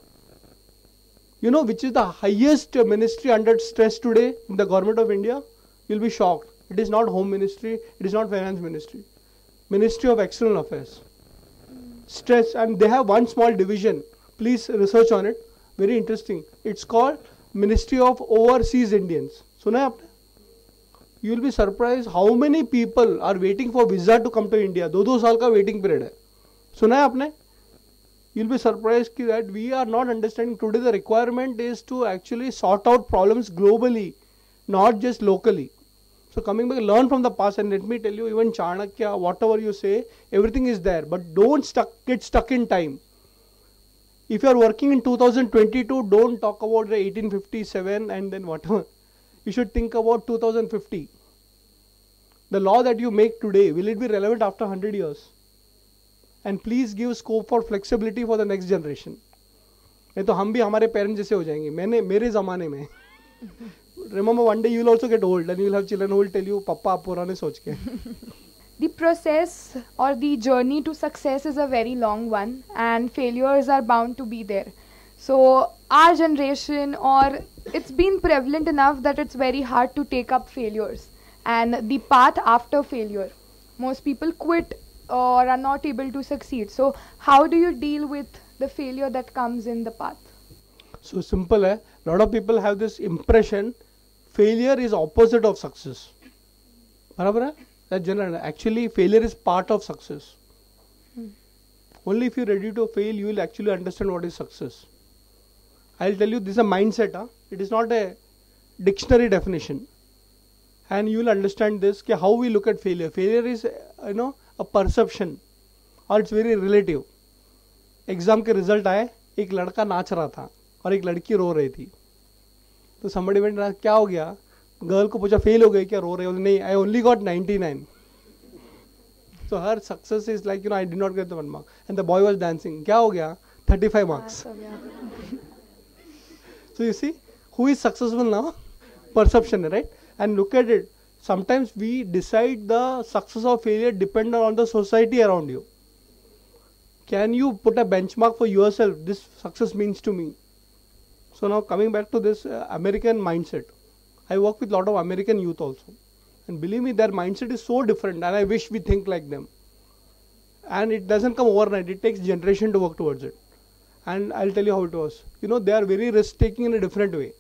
You know which is the highest ministry under stress today in the government of India? You'll be shocked. It is not Home Ministry, it is not Finance Ministry. Ministry of External Affairs. Stress, and they have one small division. Please research on it. Very interesting. It's called Ministry of Overseas Indians. सुना है आपने? You will be surprised how many people are waiting for visa to come to India. 2-2 साल का waiting period है. सुना है आपने? You'll be surprised that we are not understanding today the requirement is to actually sort out problems globally, not just locally. So coming back, learn from the past, and let me tell you, even Chanakya, whatever you say, everything is there, but don't get stuck in time. If you are working in 2022, don't talk about the 1857 and then whatever. You should think about 2050. The law that you make today, will it be relevant after 100 years? And please give scope for flexibility for the next generation. नहीं तो हम भी हमारे parents जैसे हो जाएंगे. मेरे ज़माने में remember one day you will also get old and you will have children who will tell you papa आप पुराने सोच के. The process or the journey to success is a very long one, and failures are bound to be there. So our generation, or it's been prevalent enough that it's very hard to take up failures and the path after failure. Most people quit or are not able to succeed. So how do you deal with the failure that comes in the path? So simple है. Lot of people have this impression failure is opposite of success. बराबर है? That general. Actually failure is part of success. Only if you're ready to fail, you will actually understand what is success. I'll tell you, this is a mindset. It is not a dictionary definition. And you will understand this, how we look at failure. Failure is, a perception, or it's very relative. Exam के result आए, एक लड़का नाच रहा था और एक लड़की रो रही थी. तो somebody went, क्या हो गया? Girl को पूछा, fail हो गई क्या, रो रही हो? नहीं, I only got 99. So her success is like, I did not get the 1 mark. And the boy was dancing. क्या हो गया? 35 marks. So you see, who is successful now? Perception, right? And look at it. Sometimes we decide the success or failure depending on the society around you. Can you put a benchmark for yourself? This success means to me. So now coming back to this American mindset. I work with a lot of American youth also. And believe me, their mindset is so different, and I wish we think like them. And it doesn't come overnight. It takes generation to work towards it. And I'll tell you how it was. They are very risk-taking in a different way.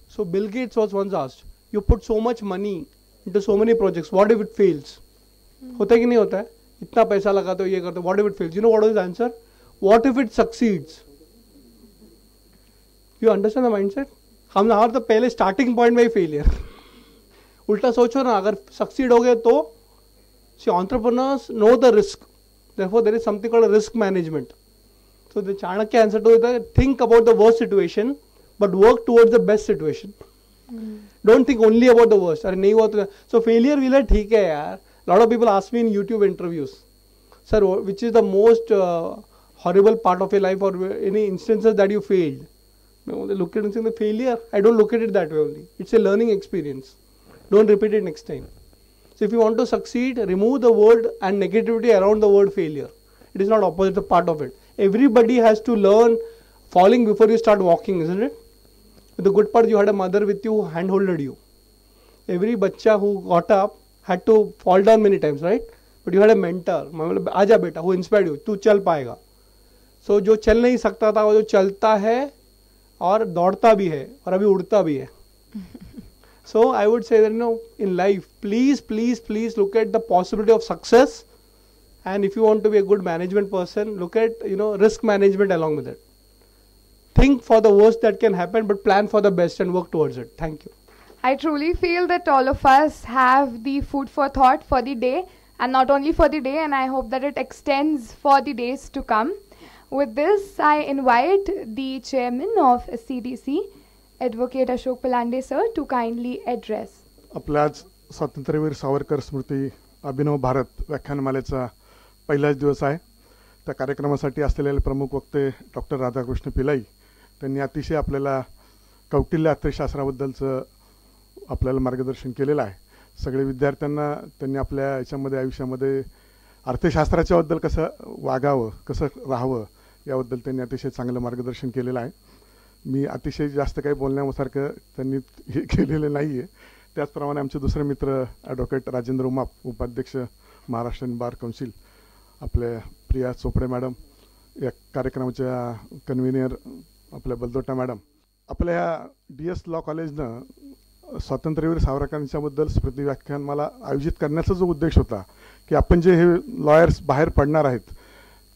So Bill Gates was once asked, you put so much money into so many projects, what if it fails? होता है कि नहीं होता है? इतना पैसा लगाते हो, ये करते हो, what if it fails? You know what was his answer? What if it succeeds? You understand the mindset? हम हमारे तो पहले starting point में ही failure. उल्टा सोचो ना, अगर succeed हो गए तो see, entrepreneurs know the risk. Therefore, there is something called risk management. So the Chanakya answer to it is, think about the worst situation, but work towards the best situation. Don't think only about the worst. अरे नहीं हुआ तो so failure will है ठीक है यार. Lot of people ask me in YouTube interviews, sir, which is the most horrible part of your life, or any instances that you failed? They look at it and say the failure. I don't look at it that way only. It's a learning experience. Don't repeat it next time. So if you want to succeed, remove the word and negativity around the word failure. It is not opposite, it's a part of it. Everybody has to learn falling before you start walking, isn't it? But the good part, you had a mother with you who hand-holded you. Every bacha who got up had to fall down many times, right? But you had a mentor, आजा बेटा, who inspired you, तू चल पाएगा. So जो चल नहीं सकता था वो जो चलता है और दौड़ता भी है और अभी उड़ता भी है. So I would say that in life, please look at the possibility of success, and if you want to be a good management person, look at risk management along with it. Think for the worst that can happen, but plan for the best and work towards it. Thank you. I truly feel that all of us have the food for thought for the day, and not only for the day, and I hope that it extends for the days to come. With this, I invite the chairman of CDC, Advocate Ashok Palande sir, to kindly address. आपल्याच स्वातंत्र्यवीर सावरकर स्मृती अभिनव भारत व्याख्यानमालेचा पहिलाच दिवस आहे. त्या कार्यक्रमासाठी असलेले प्रमुख वक्ते डॉक्टर राधाकृष्ण पिलाई, त्यांनी अतिशय आपल्याला कौटिल्य अर्थशास्त्राबद्दलचं आपल्याला मार्गदर्शन केलेलं आहे. सगळे विद्यार्थ्यांना त्यांनी आपल्या याच्यामध्ये आयुष्यामध्ये अर्थशास्त्राच्याबद्दल कसं वागावं, कसं राहावं याबद्दल त्यांनी अतिशय चांगलं मार्गदर्शन केलेलं आहे. मी अतिशय जास्त काही बोलण्यासारखं त्यांनी हे केलेलं नाही आहे. त्याचप्रमाणे आमचे दुसरे मित्र ॲडव्होकेट राजेंद्र उमाप, उपाध्यक्ष महाराष्ट्र बार काउन्सिल, आपले प्रिया चोपडे मॅडम, या कार्यक्रमाच्या कन्व्हिनियर आपल्या बलदोटा मॅडम, आपल्या DS लॉ कॉलेजनं स्वातंत्र्यवीर सावरकरांच्याबद्दल स्मृती व्याख्यान मला आयोजित करण्याचा जो उद्देश होता की आपण जे हे लॉयर्स बाहेर पडणार आहेत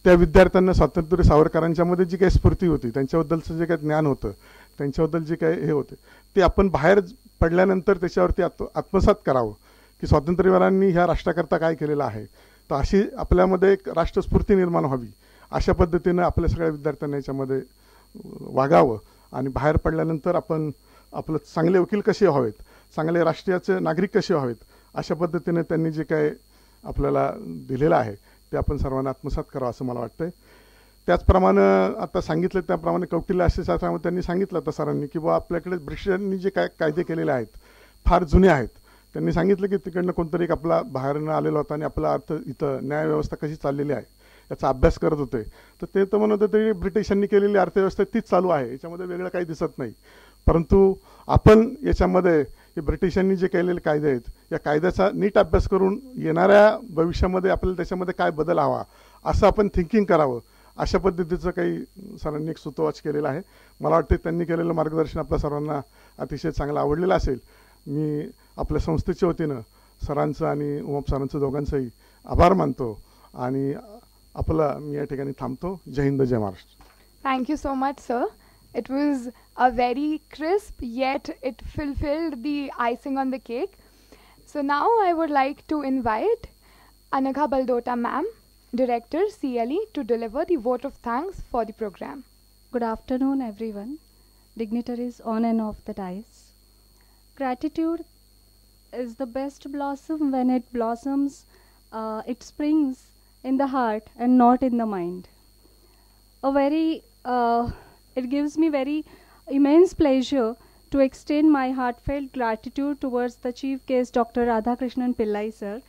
त्या विद्यार्थ्यांना स्वातंत्र्यवीर सावरकरांच्यामध्ये जी काही स्फूर्ती होती, त्यांच्याबद्दलचं जे काही ज्ञान होतं, त्यांच्याबद्दल जे काही हे होते ते आपण बाहेर पडल्यानंतर त्याच्यावरती आत्मसात करावं की स्वातंत्र्यवीरांनी ह्या राष्ट्राकरता काय केलेलं आहे. तर अशी आपल्यामध्ये एक राष्ट्रस्फूर्ती निर्माण व्हावी अशा पद्धतीनं आपल्या सगळ्या विद्यार्थ्यांना याच्यामध्ये वागावं आणि बाहेर पडल्यानंतर आपण आपलं चांगले वकील कसे व्हावेत, चांगले राष्ट्रीयाचे नागरिक कसे व्हावेत अशा पद्धतीने त्यांनी जे काय आपल्याला दिलेलं आहे ते आपण सर्वांना आत्मसात करावं असं मला वाटतंय. त्याचप्रमाणे आता सांगितलं त्याप्रमाणे कौटिल्य अर्थशास्त्रामध्ये त्यांनी सांगितलं होतं सरांनी की बाबा आपल्याकडे ब्रिटिशांनी जे काय कायदे केलेले आहेत फार जुने आहेत. त्यांनी सांगितलं की तिकडनं कोणतरी एक आपला बाहेरनं आलेला होता आणि आपला अर्थ इथं न्यायव्यवस्था कशी चाललेली आहे याचा अभ्यास करत होते. तर ते तर म्हणत होते की ब्रिटिशांनी केलेली अर्थव्यवस्था तीच चालू आहे, याच्यामध्ये वेगळं काही दिसत नाही. परंतु आपण याच्यामध्ये हे ब्रिटिशांनी जे केलेले कायदे आहेत या कायद्याचा नीट अभ्यास करून येणाऱ्या भविष्यामध्ये आपल्याला त्याच्यामध्ये काय बदल हवा असं आपण थिंकिंग करावं अशा पद्धतीचं काही सरांनी एक सूतोवाच केलेलं आहे. मला वाटतं त्यांनी केलेलं मार्गदर्शन आपल्या सर्वांना अतिशय चांगलं आवडलेलं असेल. मी आपल्या संस्थेच्या वतीनं सरांचं आणि उमाप सरांचं दोघांचंही आभार मानतो आणि आपलं मी या ठिकाणी थांबतो. जय हिंद, जय Maharashtra. Thank you so much, sir. It was a very crisp, yet it fulfilled the icing on the cake. So now I would like to invite Anagha Baldota ma'am, Director CLE, to deliver the vote of thanks for the program. Good afternoon, everyone. Dignitaries on and off the dais. Gratitude is the best blossom when it blossoms, it springs in the heart and not in the mind. It gives me very immense pleasure to extend my heartfelt gratitude towards the Chief Guest Dr. Radhakrishna Pillai sir.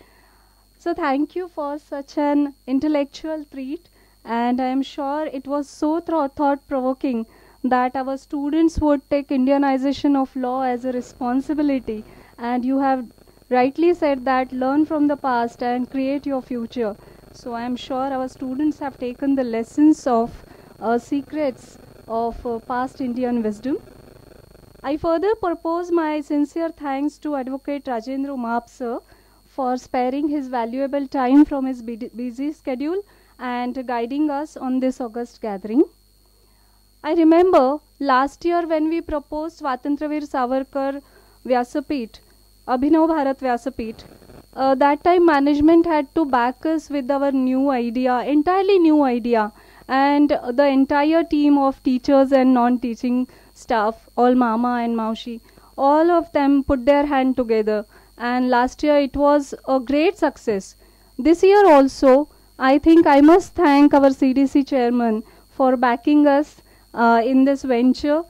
So thank you for such an intellectual treat, and I am sure it was so thought-provoking that our students would take Indianization of law as a responsibility, and you have rightly said that learn from the past and create your future. So I am sure our students have taken the lessons of secrets of past Indian wisdom. I further propose my sincere thanks to Advocate Rajendra Umap sir for sparing his valuable time from his busy schedule and guiding us on this august gathering. I remember last year when we proposed Swatantryaveer Savarkar Vyaspeeth, Abhinav Bharat Vyaspeeth, that time management had to back us with our new idea, entirely new idea, and the entire team of teachers and non-teaching staff, all mama and maushi, all of them put their hand together, and last year it was a great success. This year also, I think I must thank our CDC chairman for backing us in this venture.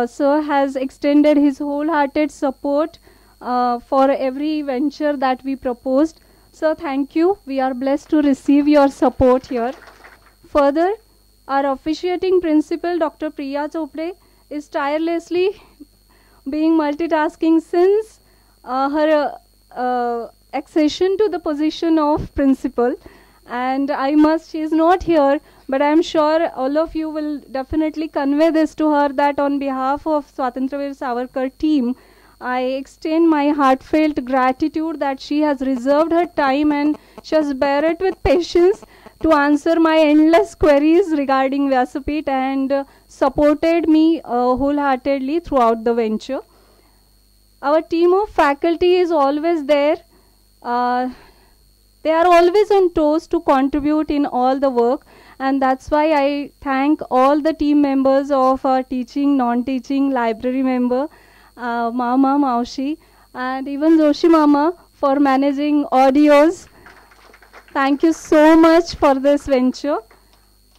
Sir has extended his wholehearted support for every venture that we proposed. So thank you. We are blessed to receive your support here. Further, our officiating principal, Dr. Priya Chopde, is tirelessly being multitasking since her accession to the position of principal. And she is not here, but I am sure all of you will definitely convey this to her that on behalf of Swatantryaveer Savarkar team, I extend my heartfelt gratitude that she has reserved her time and she has bear it with patience to answer my endless queries regarding Vyaspeeth and supported me wholeheartedly throughout the venture. Our team of faculty is always there. They are always on toes to contribute in all the work, and that's why I thank all the team members of our teaching, non-teaching, library member, Mama, Maushi, and even Joshi Mama for managing audios. Thank you so much for this venture.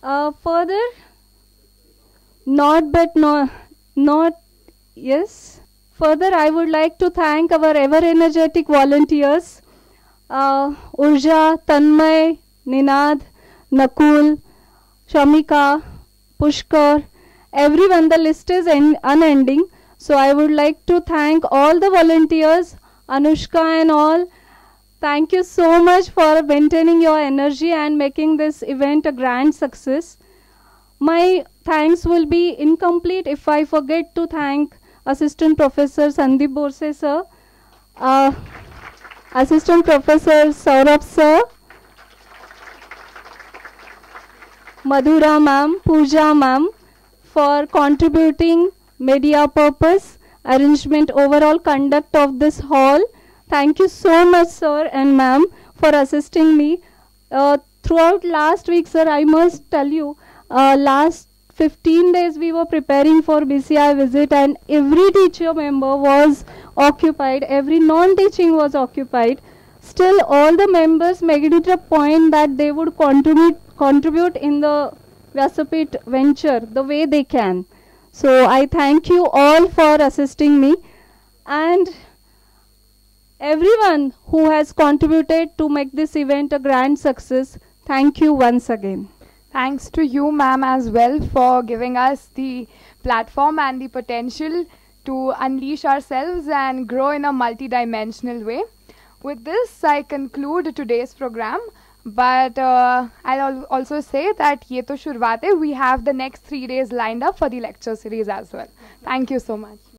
Further, Further, I would like to thank our ever-energetic volunteers, Urja, Tanmay, Ninad, Nakul, Shamika, Pushkar, everyone. The list is unending. So I would like to thank all the volunteers, Anushka and all. Thank you so much for maintaining your energy and making this event a grand success. My thanks will be incomplete if I forget to thank Assistant Professor Sandeep Borse sir, Assistant Professor Saurabh sir, Madhura ma'am, Pooja ma'am, for contributing media purpose, arrangement, overall conduct of this hall. Thank you so much, sir and ma'am, for assisting me. Throughout last week, sir, I must tell you, last 15 days we were preparing for BCI visit, and every teacher member was occupied, every non-teaching was occupied. Still, all the members made it a point that they would contribute in the Vyaspeeth venture the way they can. So I thank you all for assisting me, and everyone who has contributed to make this event a grand success. Thank you once again. Thanks to you, ma'am, as well, for giving us the platform and the potential to unleash ourselves and grow in a multidimensional way. With this, I conclude today's program. But I'll also say that ye to shurwaat hai. We have the next 3 days lined up for the lecture series as well. Thank you so much.